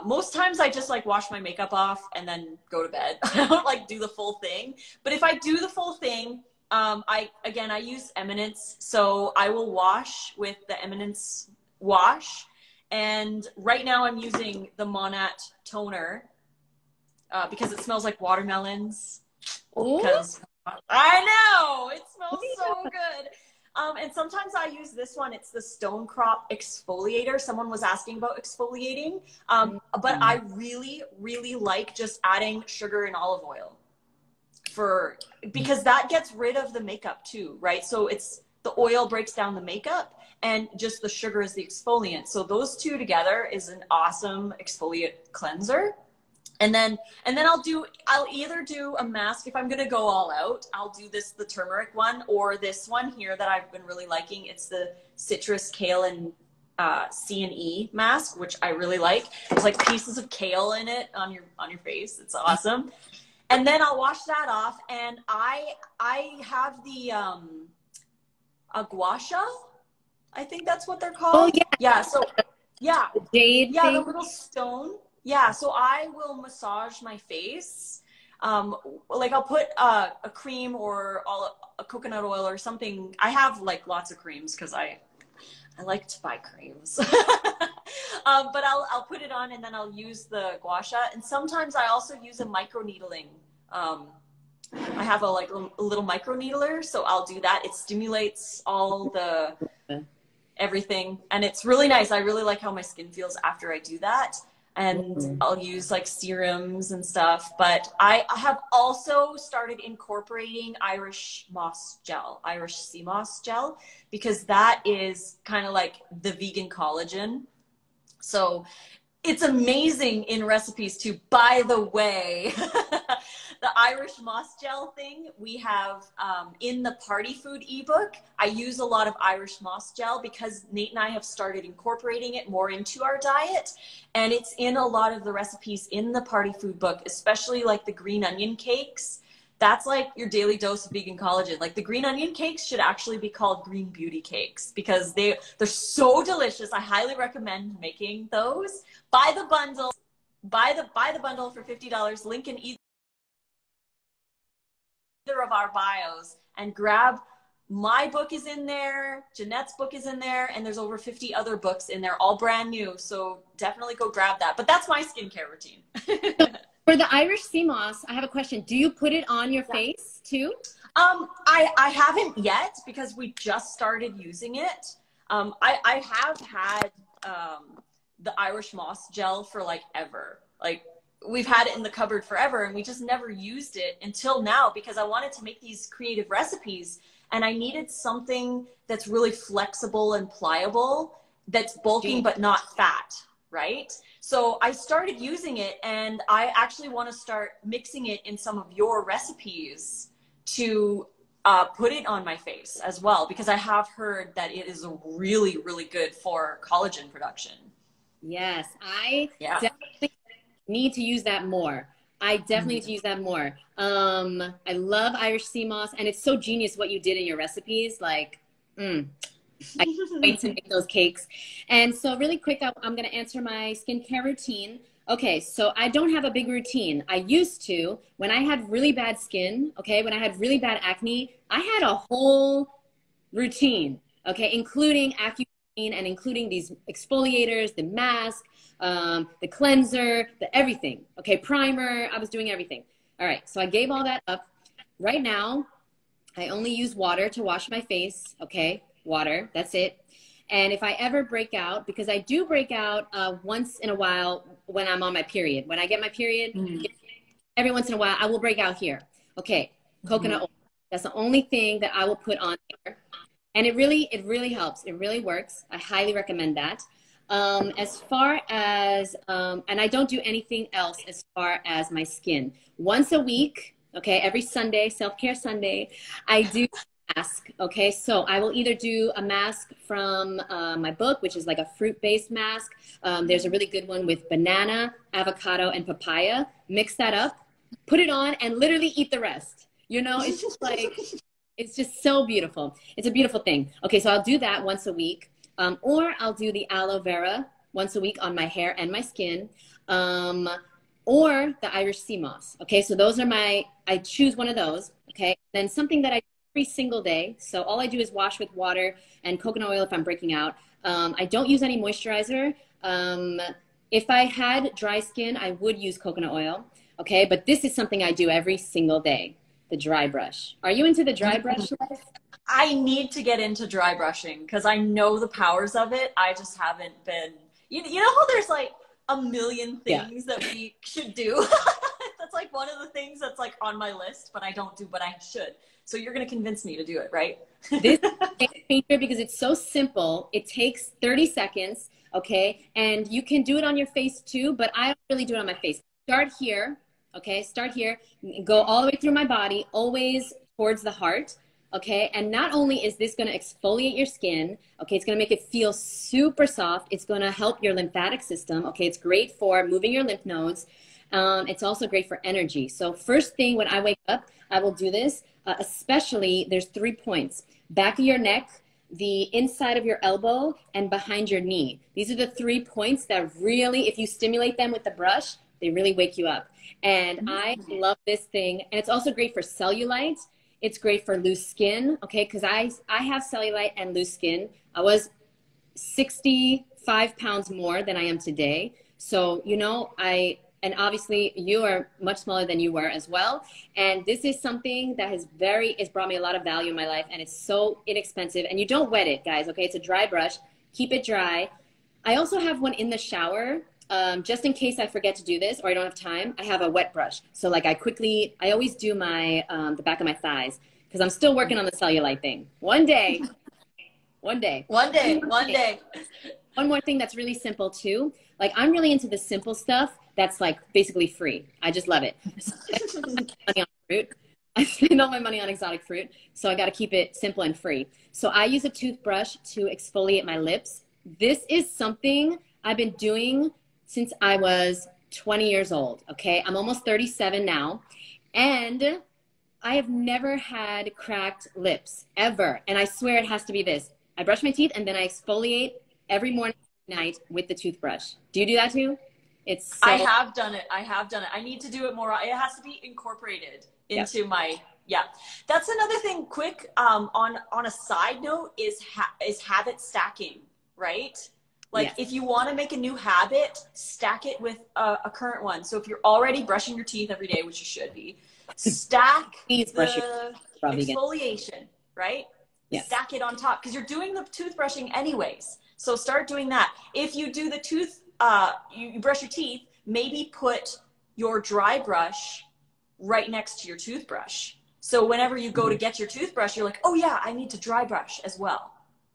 most times I just like wash my makeup off and then go to bed. I don't like do the full thing. But if I do the full thing, I use Eminence. So I will wash with the Eminence wash. And right now I'm using the Monat toner because it smells like watermelons. Because I know, it smells so good. And sometimes I use this one. It's the Stone Crop Exfoliator. Someone was asking about exfoliating. But I really, really like just adding sugar and olive oil because that gets rid of the makeup too, right? So the oil breaks down the makeup and just the sugar is the exfoliant. So those two together is an awesome exfoliate cleanser. And then I'll either do a mask if I'm going to go all out. I'll do the turmeric one or this one here that I've been really liking. It's the citrus, kale, and C&E mask, which I really like. There's like pieces of kale in it on your face. It's awesome. And then I'll wash that off, and I have the gua sha. I think that's what they're called. Oh yeah. Yeah. So yeah, The jade yeah, thing. the little stone. Yeah. So I will massage my face. Like I'll put a cream or a coconut oil or something. I have like lots of creams because I like to buy creams. But I'll put it on, and then I'll use the gua sha. And sometimes I also use a micro needling. I have a little micro needler, so I'll do that. It stimulates all the everything, and it's really nice. I really like how my skin feels after I do that. And I'll use like serums and stuff. But I have also started incorporating Irish sea moss gel, because that is kind of like the vegan collagen. So it's amazing in recipes too. By the way, the Irish moss gel thing we have in the party food ebook. I use a lot of Irish moss gel because Nate and I have started incorporating it more into our diet, and it's in a lot of the recipes in the party food book, especially like the green onion cakes. That's like your daily dose of vegan collagen. Like the green onion cakes should actually be called green beauty cakes because they're so delicious. I highly recommend making those. Buy the bundle. Buy the bundle for $50. Link in either of our bios, and grab my book is in there, Jeanette's book is in there, and there's over 50 other books in there, all brand new. So definitely go grab that. But that's my skincare routine. For the Irish sea moss, I have a question. Do you put it on your face too? I haven't yet because we just started using it. I have had the Irish moss gel for like ever. Like we've had it in the cupboard forever, and we just never used it until now because I wanted to make these creative recipes, and I needed something that's really flexible and pliable, that's bulking but not fat, right? So I started using it, and I actually want to start mixing it in some of your recipes to put it on my face as well, because I have heard that it is really, really good for collagen production. Yes, I definitely need to use that more. I definitely need to use that more. I love Irish sea moss, and it's so genius what you did in your recipes. Like, I can't wait to make those cakes. And so really quick, I'm going to answer my skincare routine. Okay, so I don't have a big routine. I used to, when I had really bad skin, okay, when I had really bad acne, I had a whole routine, okay, including Accutane and including these exfoliators, the mask, the cleanser, the everything, okay, primer. I was doing everything. All right, so I gave all that up. Right now, I only use water to wash my face, okay, water, that's it. And if I ever break out, because I do break out once in a while when I'm on my period. When I get my period, every once in a while, I will break out here. Okay, coconut oil. That's the only thing that I will put on there. And it really helps. It really works. I highly recommend that. As far as, and I don't do anything else as far as my skin. Once a week, okay, every Sunday, self-care Sunday, I do mask. Okay, so I will either do a mask from my book, which is like a fruit-based mask. There's a really good one with banana, avocado, and papaya. Mix that up, put it on, and literally eat the rest. You know, it's just like, it's just so beautiful. It's a beautiful thing. Okay, so I'll do that once a week. Or I'll do the aloe vera once a week on my hair and my skin. Or the Irish sea moss. Okay, so those are I choose one of those. Okay, then something that I every single day. So all I do is wash with water and coconut oil if I'm breaking out. I don't use any moisturizer. If I had dry skin, I would use coconut oil. Okay, but this is something I do every single day, the dry brush. Are you into the dry brush life? I need to get into dry brushing because I know the powers of it. I just haven't been, you know how there's like a million things that we should do? That's like one of the things that's like on my list, but I don't do, but I should. So you're going to convince me to do it, right? This is a feature because it's so simple. It takes 30 seconds, okay? And you can do it on your face too, but I don't really do it on my face. Start here, okay? Start here. Go all the way through my body, always towards the heart, okay? And not only is this going to exfoliate your skin, okay, it's going to make it feel super soft. It's going to help your lymphatic system, okay? It's great for moving your lymph nodes. It's also great for energy. So first thing when I wake up, I will do this. Especially, there's 3 points: back of your neck, the inside of your elbow, and behind your knee. These are the 3 points that really, if you stimulate them with the brush, they really wake you up. And I love this thing. And it's also great for cellulite. It's great for loose skin, okay? Because I have cellulite and loose skin. I was 65 pounds more than I am today. So, you know, and obviously you are much smaller than you were as well. And this is something that has brought me a lot of value in my life, and it's so inexpensive. And you don't wet it, guys, okay? It's a dry brush. Keep it dry. I also have one in the shower. Just in case I forget to do this or I don't have time, I have a wet brush. So like I always do my, the back of my thighs, because I'm still working on the cellulite thing. One day. One more thing that's really simple too. Like I'm really into the simple stuff that's like basically free. I just love it. Money on fruit. I spend all my money on exotic fruit. So I got to keep it simple and free. So I use a toothbrush to exfoliate my lips. This is something I've been doing since I was 20 years old, okay? I'm almost 37 now, and I have never had cracked lips, ever. And I swear it has to be this. I brush my teeth, and then I exfoliate every morning and night with the toothbrush. Do you do that too? I have done it. I need to do it more. It has to be incorporated into my, That's another thing, quick, on a side note, is habit stacking, right? Like if you want to make a new habit, stack it with a current one. So if you're already brushing your teeth every day, which you should be, stack the exfoliation, right? Yes. Stack it on top, because you're doing the toothbrushing anyways. So start doing that. If you do the you brush your teeth, maybe put your dry brush right next to your toothbrush. So whenever you go to get your toothbrush, you're like, oh yeah, I need to dry brush as well,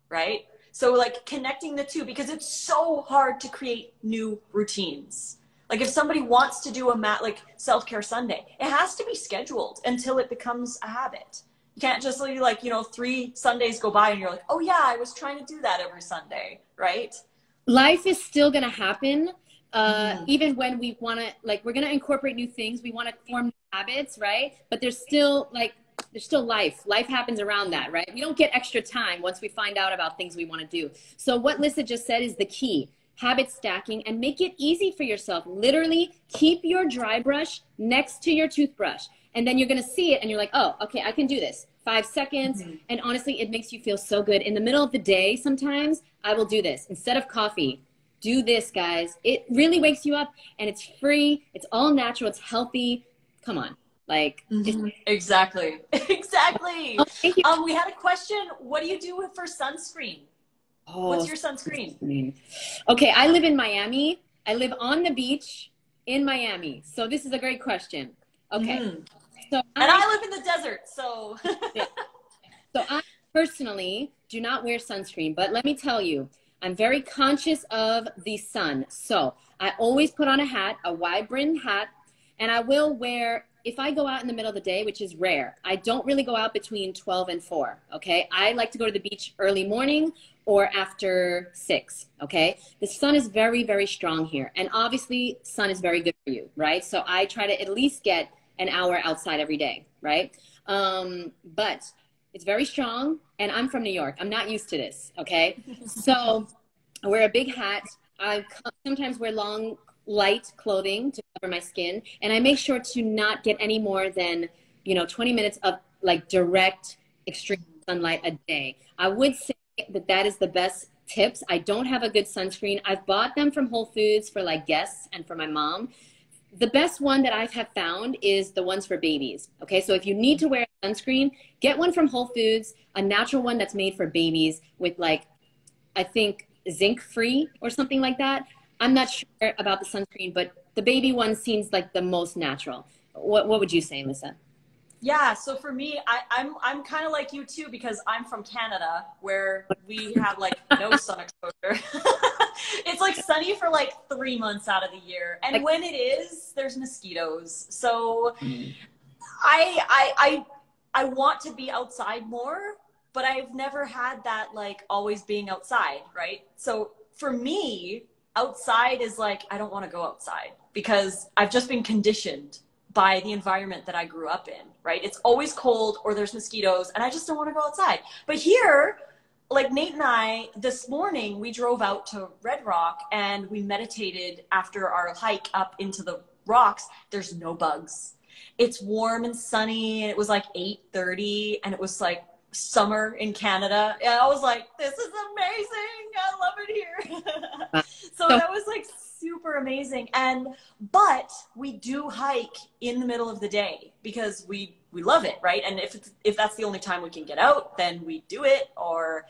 right? So like connecting the two, because it's so hard to create new routines. Like if somebody wants to do like self-care Sunday, it has to be scheduled until it becomes a habit. You can't just like, 3 Sundays go by and you're like, oh yeah, I was trying to do that every Sunday, right? Life is still going to happen. Even when we want to, like, we're going to incorporate new things. We want to form new habits, right? But there's still life. Life happens around that, right? We don't get extra time once we find out about things we want to do. So what Lisa just said is the key. Habit stacking, and make it easy for yourself. Literally keep your dry brush next to your toothbrush, and then you're going to see it and you're like, oh, okay, I can do this. 5 seconds. And honestly, it makes you feel so good. In the middle of the day, sometimes I will do this. Instead of coffee, do this, guys. It really wakes you up, and it's free. It's all natural. It's healthy. Come on. Like, exactly. Exactly. Oh, thank you. We had a question. What do you do for sunscreen? What's your sunscreen? Okay, I live in Miami. I live on the beach in Miami. So this is a great question. Okay. So I live in the desert, so. So I personally do not wear sunscreen, but let me tell you, I'm very conscious of the sun. So I always put on a hat, a wide brimmed hat, and I will wear, if I go out in the middle of the day, which is rare, I don't really go out between 12 and 4, okay? I like to go to the beach early morning or after 6, okay? The sun is very, very strong here. And obviously, sun is very good for you, right? So I try to at least get an hour outside every day, right? But it's very strong, and I'm from New York. I'm not used to this, okay? So I wear a big hat. I sometimes wear long, light clothing to cover my skin, and I make sure to not get any more than 20 minutes of like direct extreme sunlight a day. I would say that is the best tips. I don't have a good sunscreen. I've bought them from Whole Foods for like guests and for my mom. The best one that I have found is the ones for babies. Okay, so if you need to wear a sunscreen, get one from Whole Foods, a natural one that's made for babies with like, I think zinc free or something like that. I'm not sure about the sunscreen, but the baby one seems like the most natural. What would you say, Lisa? Yeah, so for me, I'm kind of like you too, because I'm from Canada, where we have like no sun exposure. It's like sunny for like 3 months out of the year, and when it is, there's mosquitoes. So I want to be outside more, but I've never had that like always being outside, right? So for me, outside is like, I don't want to go outside because I've just been conditioned by the environment that I grew up in, right? It's always cold or there's mosquitoes and I just don't want to go outside. But here, like Nate and I, this morning, we drove out to Red Rock and we meditated after our hike up into the rocks. There's no bugs. It's warm and sunny and it was like 8:30 and it was like summer in Canada. And I was like, this is amazing. I love it here. So that was like super amazing. But we do hike in the middle of the day because we love it, right? And if that's the only time we can get out, then we do it or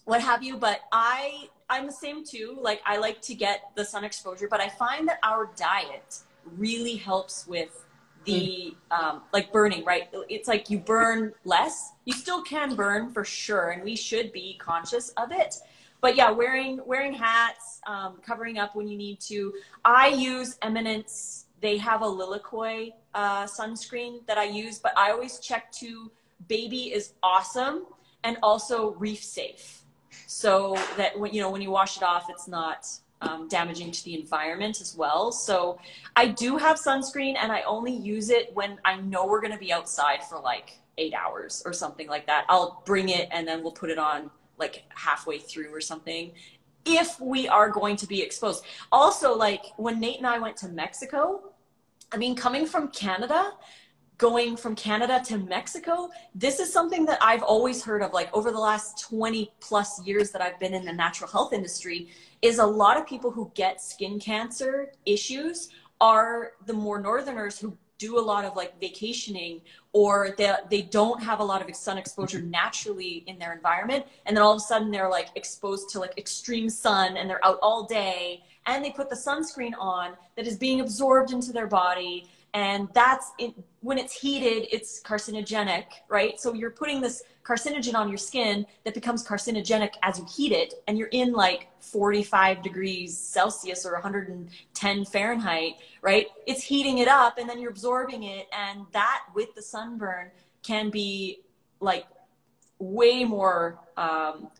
what have you. But I'm the same too. Like I like to get the sun exposure, but I find that our diet really helps with the like burning, right? It's like you burn less. You still can burn for sure, and we should be conscious of it. But yeah, wearing hats, covering up when you need to. I use Eminence. They have a Lilikoi sunscreen that I use, but I always check to Baby is awesome and also Reef safe, so that when you wash it off, it's not damaging to the environment as well. So I do have sunscreen and I only use it when I know we're going to be outside for like 8 hours or something like that. I'll bring it and then we'll put it on like halfway through or something if we are going to be exposed. Also, like when Nate and I went to Mexico, I mean, coming from Canada, going from Canada to Mexico, this is something that I've always heard of, like over the last 20 plus years that I've been in the natural health industry, is a lot of people who get skin cancer issues are the more northerners who do a lot of like vacationing, or they don't have a lot of sun exposure naturally in their environment. And then all of a sudden they're like exposed to like extreme sun and they're out all day and they put the sunscreen on that is being absorbed into their body. And that's when it's heated, it's carcinogenic, right? So you're putting this carcinogen on your skin that becomes carcinogenic as you heat it. And you're in like 45 degrees Celsius or 110 Fahrenheit, right? It's heating it up and then you're absorbing it. And that with the sunburn can be like way more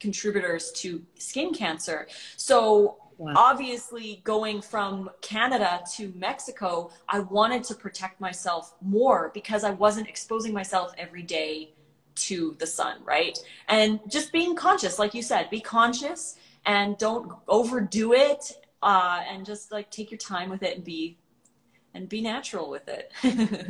contributors to skin cancer. So wow. Obviously, going from Canada to Mexico, I wanted to protect myself more because I wasn't exposing myself every day to the sun, right? And just being conscious, like you said, be conscious and don't overdo it, and just like take your time with it and be natural with it.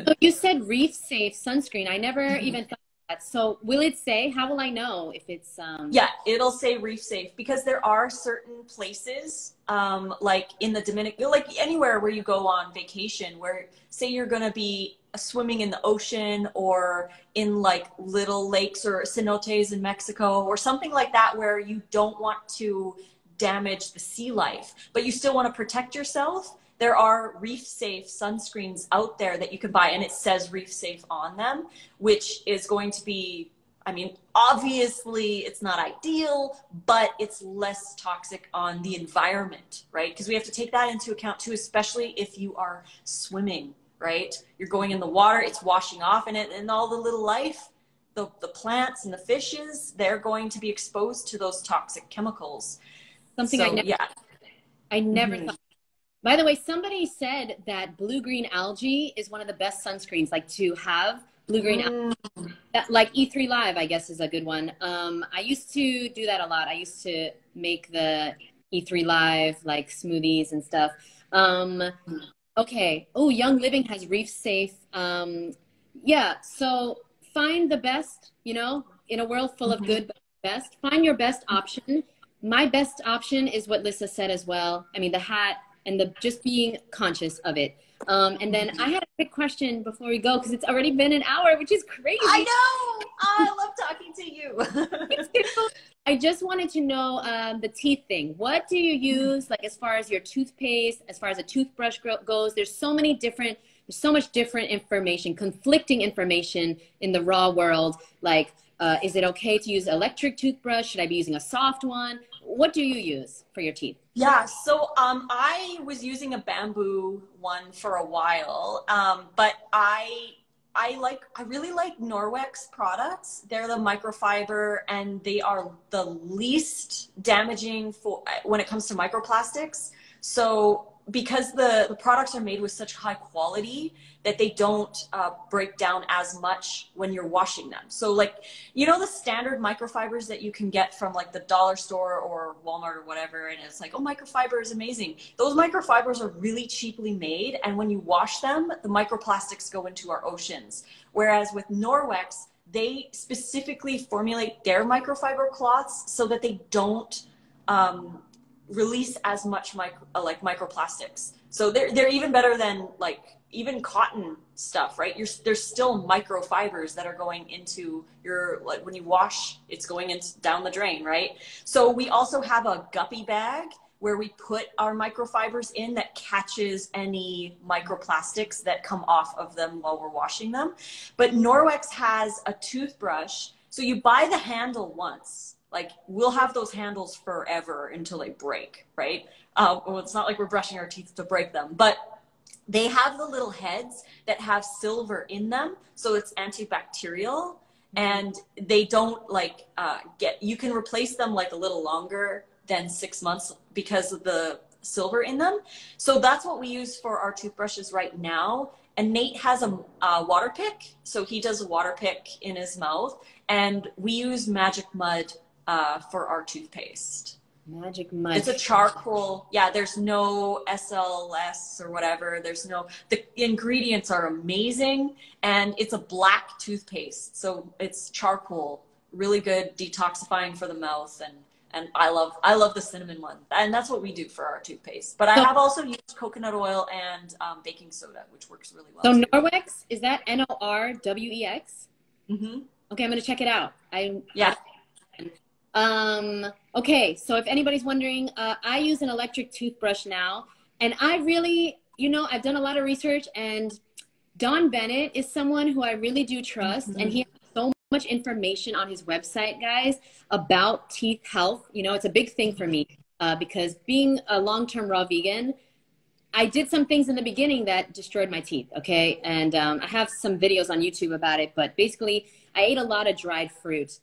So you said Reef safe sunscreen. I never even thought of that. So will it say, how will I know if it's Yeah, it'll say Reef safe because there are certain places like in the Dominican, like anywhere where you go on vacation, where say you're going to be swimming in the ocean or in like little lakes or cenotes in Mexico or something like that, where you don't want to damage the sea life, but you still want to protect yourself. There are Reef safe sunscreens out there that you can buy and it says Reef safe on them, which is going to be, I mean, obviously it's not ideal, but it's less toxic on the environment, right? Because we have to take that into account too, especially if you are swimming, right? You're going in the water, it's washing off in it, and all the little life, the plants and the fishes, they're going to be exposed to those toxic chemicals. Something so, I never thought. By the way, somebody said that blue-green algae is one of the best sunscreens, like to have blue-green algae. That, like E3 Live, I guess, is a good one. I used to do that a lot. I used to make the E3 Live, like smoothies and stuff. Okay. Oh, Young Living has Reef Safe. Yeah, so find the best, you know, in a world full of good, but best. Find your best option. My best option is what Lisa said as well. I mean, the hat, and just being conscious of it. And then I had a quick question before we go, because it's already been an hour, which is crazy. I know. I love talking to you. I just wanted to know the teeth thing. What do you use, like as far as your toothpaste, as far as a toothbrush goes? There's so much different information, conflicting information in the raw world. Like, is it okay to use electric toothbrush? Should I be using a soft one? What do you use for your teeth? Yeah, so I was using a bamboo one for a while, but I I really like Norwex products. They're the microfiber, and they are the least damaging for when it comes to microplastics. So because the products are made with such high quality that they don't break down as much when you're washing them. So like, you know, the standard microfibers that you can get from like the dollar store or Walmart or whatever, and it's like, oh, microfiber is amazing. Those microfibers are really cheaply made, and when you wash them, the microplastics go into our oceans. Whereas with Norwex, they specifically formulate their microfiber cloths so that they don't release as much microplastics. So they're even better than like even cotton stuff, right? There's still microfibers that are going into your, like when you wash, it's going down the drain, right? So we also have a guppy bag where we put our microfibers in that catches any microplastics that come off of them while we're washing them. But Norwex has a toothbrush. So you buy the handle once. Like, we'll have those handles forever until they break, right? Well, it's not like we're brushing our teeth to break them, but they have the little heads that have silver in them, so it's antibacterial, and they don't like you can replace them like a little longer than 6 months because of the silver in them. So that's what we use for our toothbrushes right now. And Nate has a water pick, so he does a water pick in his mouth, and we use Magic Mud for our toothpaste. Magic Mud. It's a charcoal. Yeah, there's no SLS or whatever. The ingredients are amazing, and it's a black toothpaste. So it's charcoal, really good detoxifying for the mouth, and I love the cinnamon one. And that's what we do for our toothpaste. But I have also used coconut oil and baking soda, which works really well. So Norwex, is that Norwex? Mm-hmm. Okay, I'm gonna check it out. Yeah. Okay, so if anybody's wondering, I use an electric toothbrush now, and I really, you know, I've done a lot of research, and Don Bennett is someone who I really do trust, and he has so much information on his website, guys, about teeth health. You know, it's a big thing for me, because being a long-term raw vegan, I did some things in the beginning that destroyed my teeth, okay? And I have some videos on YouTube about it, but basically, I ate a lot of dried fruit.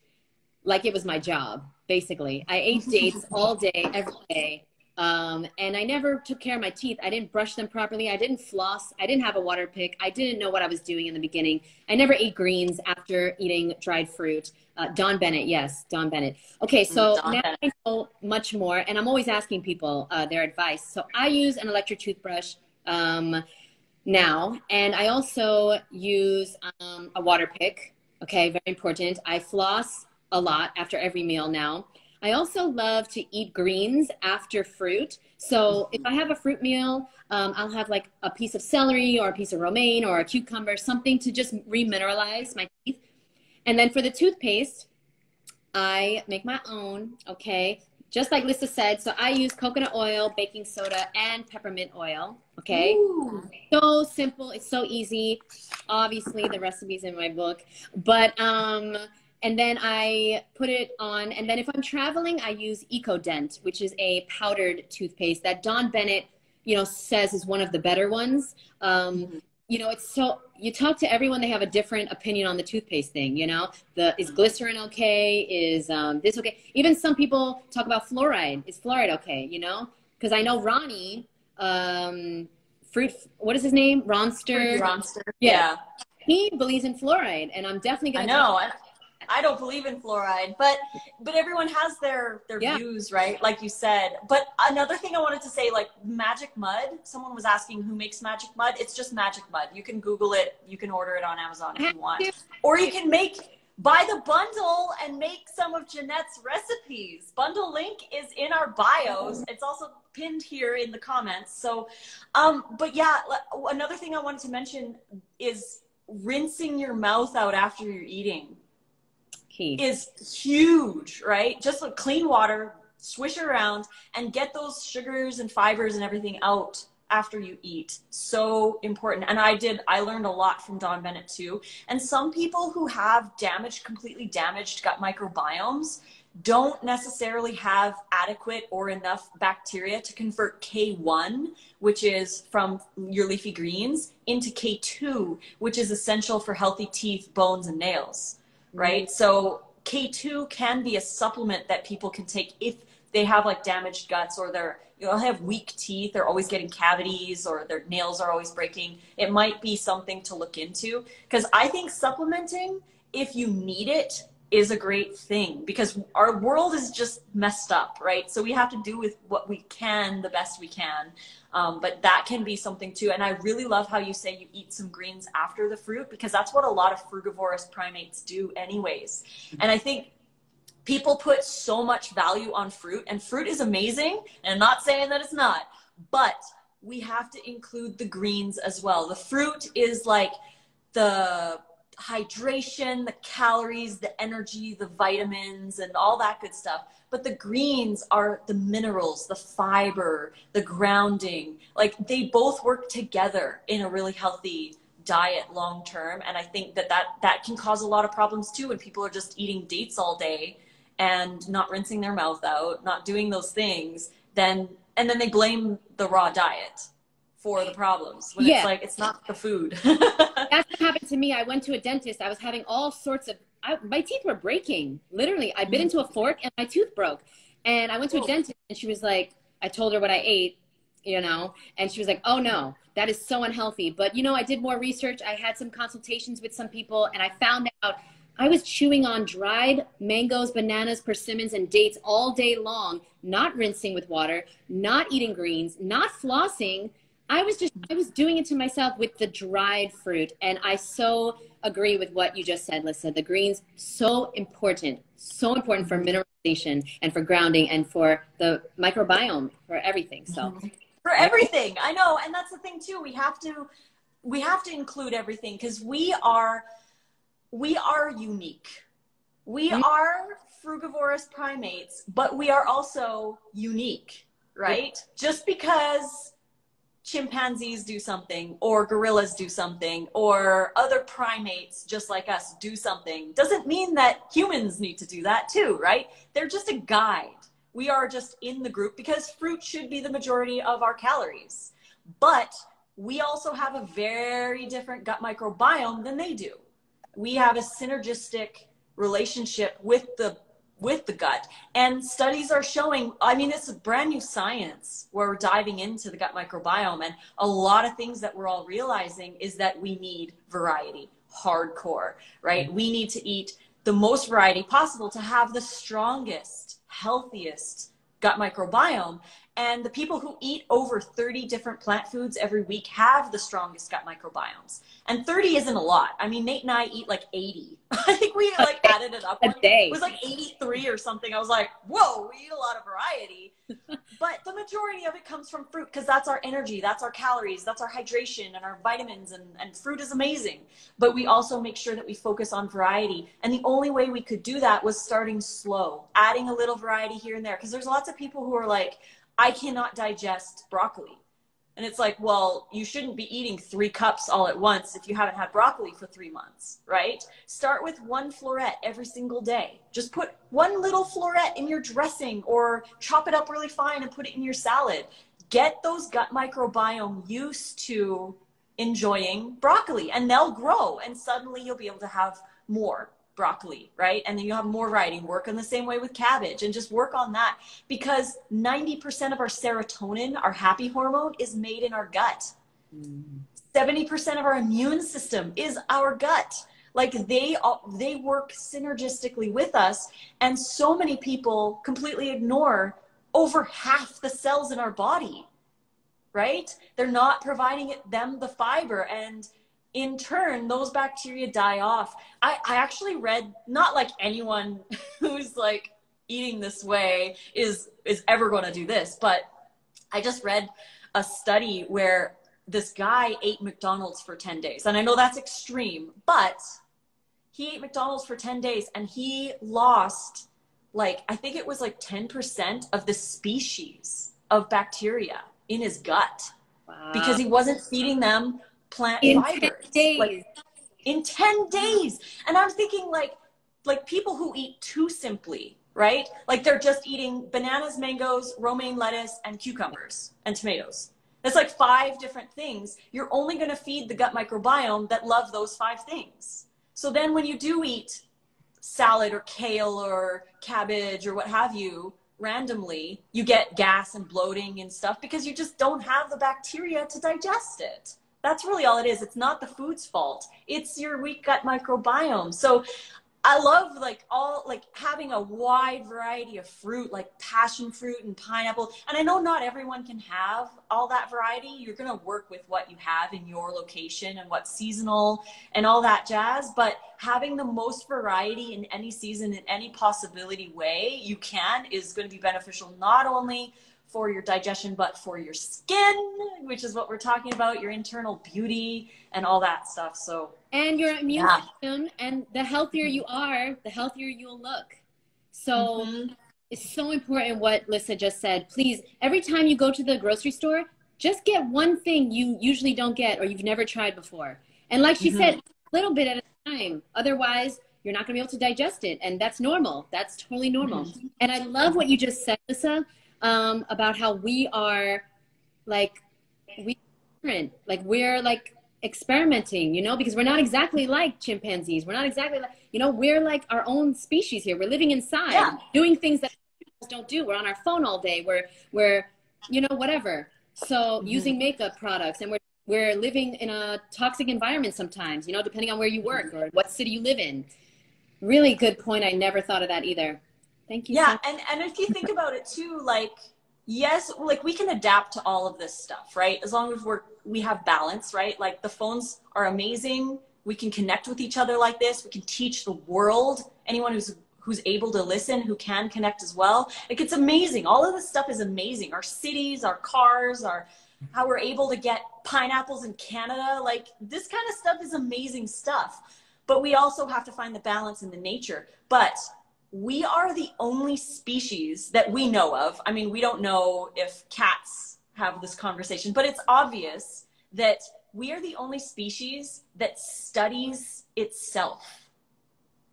Like it was my job, basically. I ate dates all day, every day. And I never took care of my teeth. I didn't brush them properly. I didn't floss. I didn't have a water pick. I didn't know what I was doing in the beginning. I never ate greens after eating dried fruit. Don Bennett, yes, Don Bennett. Okay, so now I know much more, and I'm always asking people their advice. So I use an electric toothbrush now, and I also use a water pick. Okay, very important. I floss a lot after every meal now. I also love to eat greens after fruit. So if I have a fruit meal, I'll have like a piece of celery or a piece of romaine or a cucumber, something to just remineralize my teeth. And then for the toothpaste, I make my own, okay? Just like Lisa said, so I use coconut oil, baking soda, and peppermint oil, okay? Ooh. So simple, it's so easy. Obviously, the recipe's in my book, but and then I put it on, and then if I'm traveling, I use EcoDent, which is a powdered toothpaste that Don Bennett, you know, says is one of the better ones. You know, it's so, you talk to everyone, they have a different opinion on the toothpaste thing, you know? Is glycerin okay? Is this okay? Even some people talk about fluoride. Is fluoride okay, you know? Because I know Ronnie, what is his name? Ronster? Ronster, yeah. He believes in fluoride, and I'm definitely going to. I know. I don't believe in fluoride, but everyone has their views, right? Like you said. But another thing I wanted to say, like Magic Mud, someone was asking who makes Magic Mud. It's just Magic Mud. You can Google it. You can order it on Amazon if you want. Or you can buy the bundle and make some of Jeanette's recipes. Bundle link is in our bios. It's also pinned here in the comments. So, but yeah, another thing I wanted to mention is rinsing your mouth out after you're eating. Is huge, right? Just like clean water, swish it around, and get those sugars and fibers and everything out after you eat. So important. And I learned a lot from Don Bennett too. And some people who have completely damaged gut microbiomes, don't necessarily have adequate or enough bacteria to convert K1, which is from your leafy greens, into K2, which is essential for healthy teeth, bones, and nails, right? So K2 can be a supplement that people can take if they have like damaged guts, or they're, you know, have weak teeth, they're always getting cavities, or their nails are always breaking. It might be something to look into, because I think supplementing, if you need it, is a great thing, because our world is just messed up, right? So we have to do with what we can the best we can. But that can be something too. And I really love how you say you eat some greens after the fruit, because that's what a lot of frugivorous primates do anyways. And I think people put so much value on fruit, and fruit is amazing. And I'm not saying that it's not, but we have to include the greens as well. The fruit is like the hydration, the calories, the energy, the vitamins, and all that good stuff. But the greens are the minerals, the fiber, the grounding. Like, they both work together in a really healthy diet long term. And I think that can cause a lot of problems too, when people are just eating dates all day and not rinsing their mouth out, not doing those things, and then they blame the raw diet for the problems, when it's like, it's not the food. That's what happened to me. I went to a dentist. I was having all sorts of, my teeth were breaking. Literally, I bit into a fork and my tooth broke. And I went to a dentist, and she was like, I told her what I ate, you know, and she was like, oh no, that is so unhealthy. But, you know, I did more research. I had some consultations with some people, and I found out I was chewing on dried mangoes, bananas, persimmons, and dates all day long, not rinsing with water, not eating greens, not flossing. I was doing it to myself with the dried fruit. And I so agree with what you just said, Lissa. The greens, so important for mineralization and for grounding and for the microbiome, for everything. So for everything, I know. And that's the thing too. We have to include everything, because we are unique. We are frugivorous primates, but we are also unique, right? Just because chimpanzees do something, or gorillas do something, or other primates just like us do something, doesn't mean that humans need to do that too, right? They're just a guide. We are just in the group, because fruit should be the majority of our calories. But we also have a very different gut microbiome than they do. We have a synergistic relationship with the gut, and studies are showing, I mean, it's a brand new science where we're diving into the gut microbiome, and a lot of things that we're all realizing is that we need variety, hardcore, right? We need to eat the most variety possible to have the strongest, healthiest gut microbiome. And the people who eat over 30 different plant foods every week have the strongest gut microbiomes. And 30 isn't a lot. I mean, Nate and I eat like 80. I think we like added it up. It was like 83 or something. I was like, whoa, we eat a lot of variety. But the majority of it comes from fruit, because that's our energy, that's our calories, that's our hydration and our vitamins, and fruit is amazing. But we also make sure that we focus on variety. And the only way we could do that was starting slow, adding a little variety here and there. Because there's lots of people who are like, I cannot digest broccoli. And it's like, well, you shouldn't be eating 3 cups all at once if you haven't had broccoli for 3 months, right? Start with 1 floret every single day. Just put 1 little floret in your dressing, or chop it up really fine and put it in your salad. Get those gut microbiome used to enjoying broccoli, and they'll grow, and suddenly you'll be able to have more broccoli, right? And then you have more variety. Work in the same way with cabbage, and just work on that, because 90% of our serotonin, our happy hormone, is made in our gut. 70% of our immune system is our gut. Like, they work synergistically with us, and so many people completely ignore over half the cells in our body, right? They're not providing them the fiber, and in turn, those bacteria die off. I actually read, not like anyone who's like eating this way is ever going to do this, but I just read a study where this guy ate McDonald's for 10 days. And I know that's extreme, but he ate McDonald's for 10 days and he lost, like, I think it was like 10% of the species of bacteria in his gut. Wow. Because he wasn't feeding them plant fibers. 10 days. Like, in 10 days. And I'm thinking, like people who eat too simply right? Like they're just eating bananas, mangoes, romaine lettuce, and cucumbers and tomatoes. That's like 5 different things. You're only going to feed the gut microbiome that love those 5 things. So then when you do eat salad or kale or cabbage or what have you, randomly, you get gas and bloating and stuff because you just don't have the bacteria to digest it. That's really all it is. It's not the food's fault. It's your weak gut microbiome. So I love like having a wide variety of fruit, like passion fruit and pineapple. And I know not everyone can have all that variety. You're going to work with what you have in your location and what's seasonal and all that jazz. But having the most variety in any season, in any possibility way you can, is going to be beneficial not only for your digestion, but for your skin, which is what we're talking about, your internal beauty and all that stuff. So, and your immune system, and the healthier you are, the healthier you'll look. So it's so important what Lisa just said. Please, every time you go to the grocery store, just get one thing you usually don't get or you've never tried before. And like she said, a little bit at a time. Otherwise, you're not gonna be able to digest it. And that's normal. That's totally normal. And I love what you just said, Lisa, about how we are like, we're like experimenting, you know, because we're not exactly like chimpanzees. We're not exactly like, you know, we're like our own species here. We're living inside, doing things that animals don't do. We're on our phone all day. We're, you know, whatever. So using makeup products, and we're living in a toxic environment sometimes, you know, depending on where you work or what city you live in. Really good point. I never thought of that either. Thank you. Yeah. And if you think about it too, like, yes, like we can adapt to all of this stuff, right? As long as we have balance, right? Like the phones are amazing. We can connect with each other like this. We can teach the world, anyone who's able to listen, who can connect as well. Like it's amazing. All of this stuff is amazing. Our cities, our cars, how we're able to get pineapples in Canada. Like this kind of stuff is amazing stuff. But we also have to find the balance in the nature. But we are the only species that we know of. I mean, we don't know if cats have this conversation, but it's obvious that we are the only species that studies itself.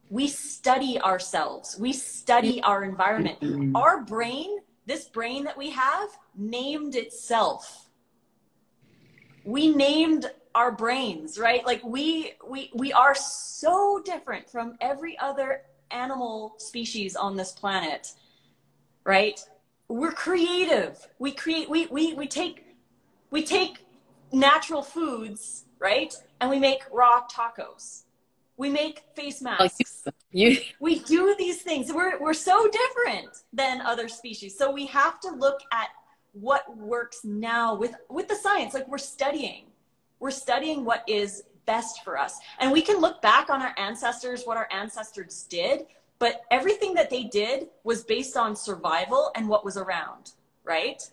We study ourselves. We study our environment. Our brain, this brain that we have, named itself. We named our brains, right? Like we are so different from every other animal species on this planet, right? We're creative. We take natural foods, right? And we make raw tacos. We make face masks. We do these things. We're so different than other species. So we have to look at what works now with the science. Like we're studying what is best for us. And we can look back on our ancestors, what our ancestors did, but everything that they did was based on survival and what was around, right?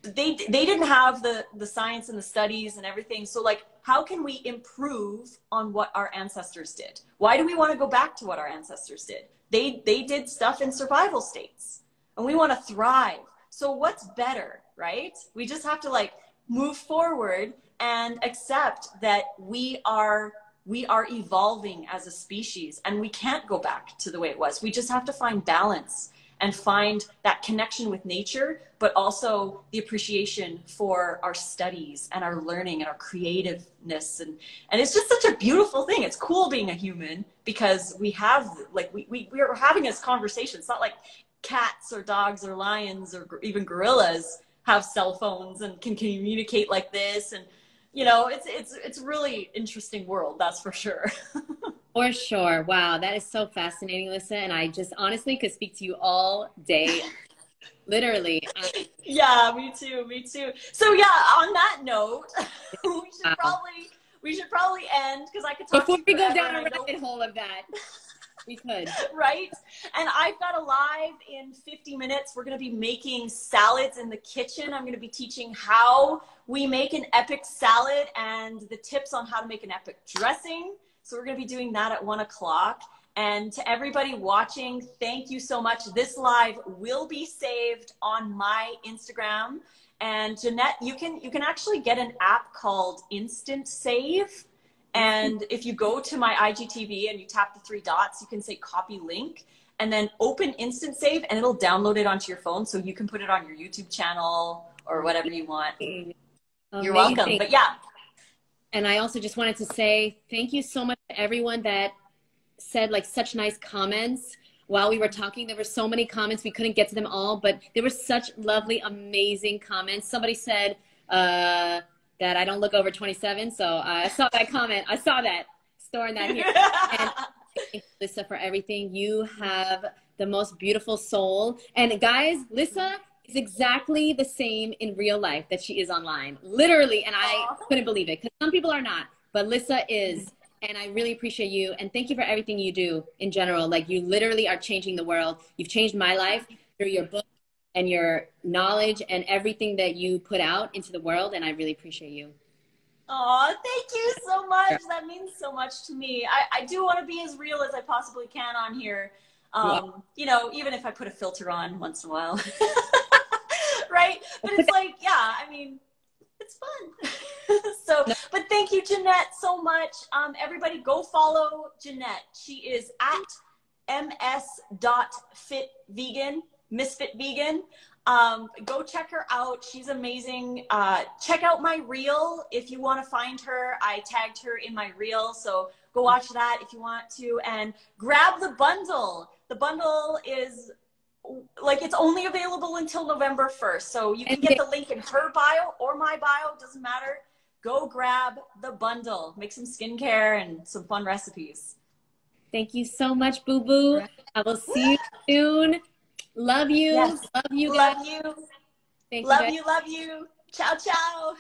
They didn't have the science and the studies and everything. So like, how can we improve on what our ancestors did? Why do we want to go back to what our ancestors did? They did stuff in survival states and we want to thrive. So what's better, right? We just have to like move forward and accept that we are evolving as a species and we can't go back to the way it was. We just have to find balance and find that connection with nature, but also the appreciation for our studies and our learning and our creativeness. And it's just such a beautiful thing. It's cool being a human because we have, like, we are having this conversation. It's not like cats or dogs or lions or even gorillas have cell phones and can communicate like this. And you know, it's really interesting world, that's for sure. For sure. Wow, that is so fascinating, Lisa. And I just honestly could speak to you all day, literally. Yeah, me too. So yeah, on that note, we should probably end because I could talk before to you we go forever, down a rabbit hole of that. We could. Right? And I've got a live in 50 minutes. We're going to be making salads in the kitchen. I'm going to be teaching how we make an epic salad and the tips on how to make an epic dressing. So we're going to be doing that at 1 o'clock. And to everybody watching, thank you so much. This live will be saved on my Instagram. And Jeanette, you can actually get an app called Instant Save. And if you go to my IGTV and you tap the 3 dots, you can say copy link. and then open Instant Save, and it'll download it onto your phone so you can put it on your YouTube channel or whatever you want. Amazing. You're welcome. But yeah. And I also just wanted to say thank you so much to everyone that said like such nice comments. While we were talking, there were so many comments. We couldn't get to them all, but there were such lovely, amazing comments. Somebody said that I don't look over 27. So I saw that comment. I saw that. Storing that here. And thank you, Lissa, for everything. You have the most beautiful soul. And guys, Lissa is exactly the same in real life that she is online. Literally. And I couldn't believe it, because some people are not, but Lissa is. And I really appreciate you. And thank you for everything you do in general. Like, you literally are changing the world. You've changed my life through your book and your knowledge and everything that you put out into the world. And I really appreciate you. Oh, thank you so much. That means so much to me. I do want to be as real as I possibly can on here. You know, even if I put a filter on once in a while. Right? But it's like, yeah, I mean, it's fun. So, but thank you, Jeanette, so much. Everybody go follow Jeanette. She is at ms.fitvegan, Ms.FitVegan. Go check her out. She's amazing. Check out my reel if you want to find her. I tagged her in my reel, so go watch that if you want to, and grab the bundle. The bundle is like, it's only available until November 1st. So you can get the link in her bio or my bio, doesn't matter. Go grab the bundle, make some skincare and some fun recipes. Thank you so much, Boo Boo. I will see you soon. Love you. Yes. Love you guys. Love you. Thank love you. You. Love you. Ciao, ciao.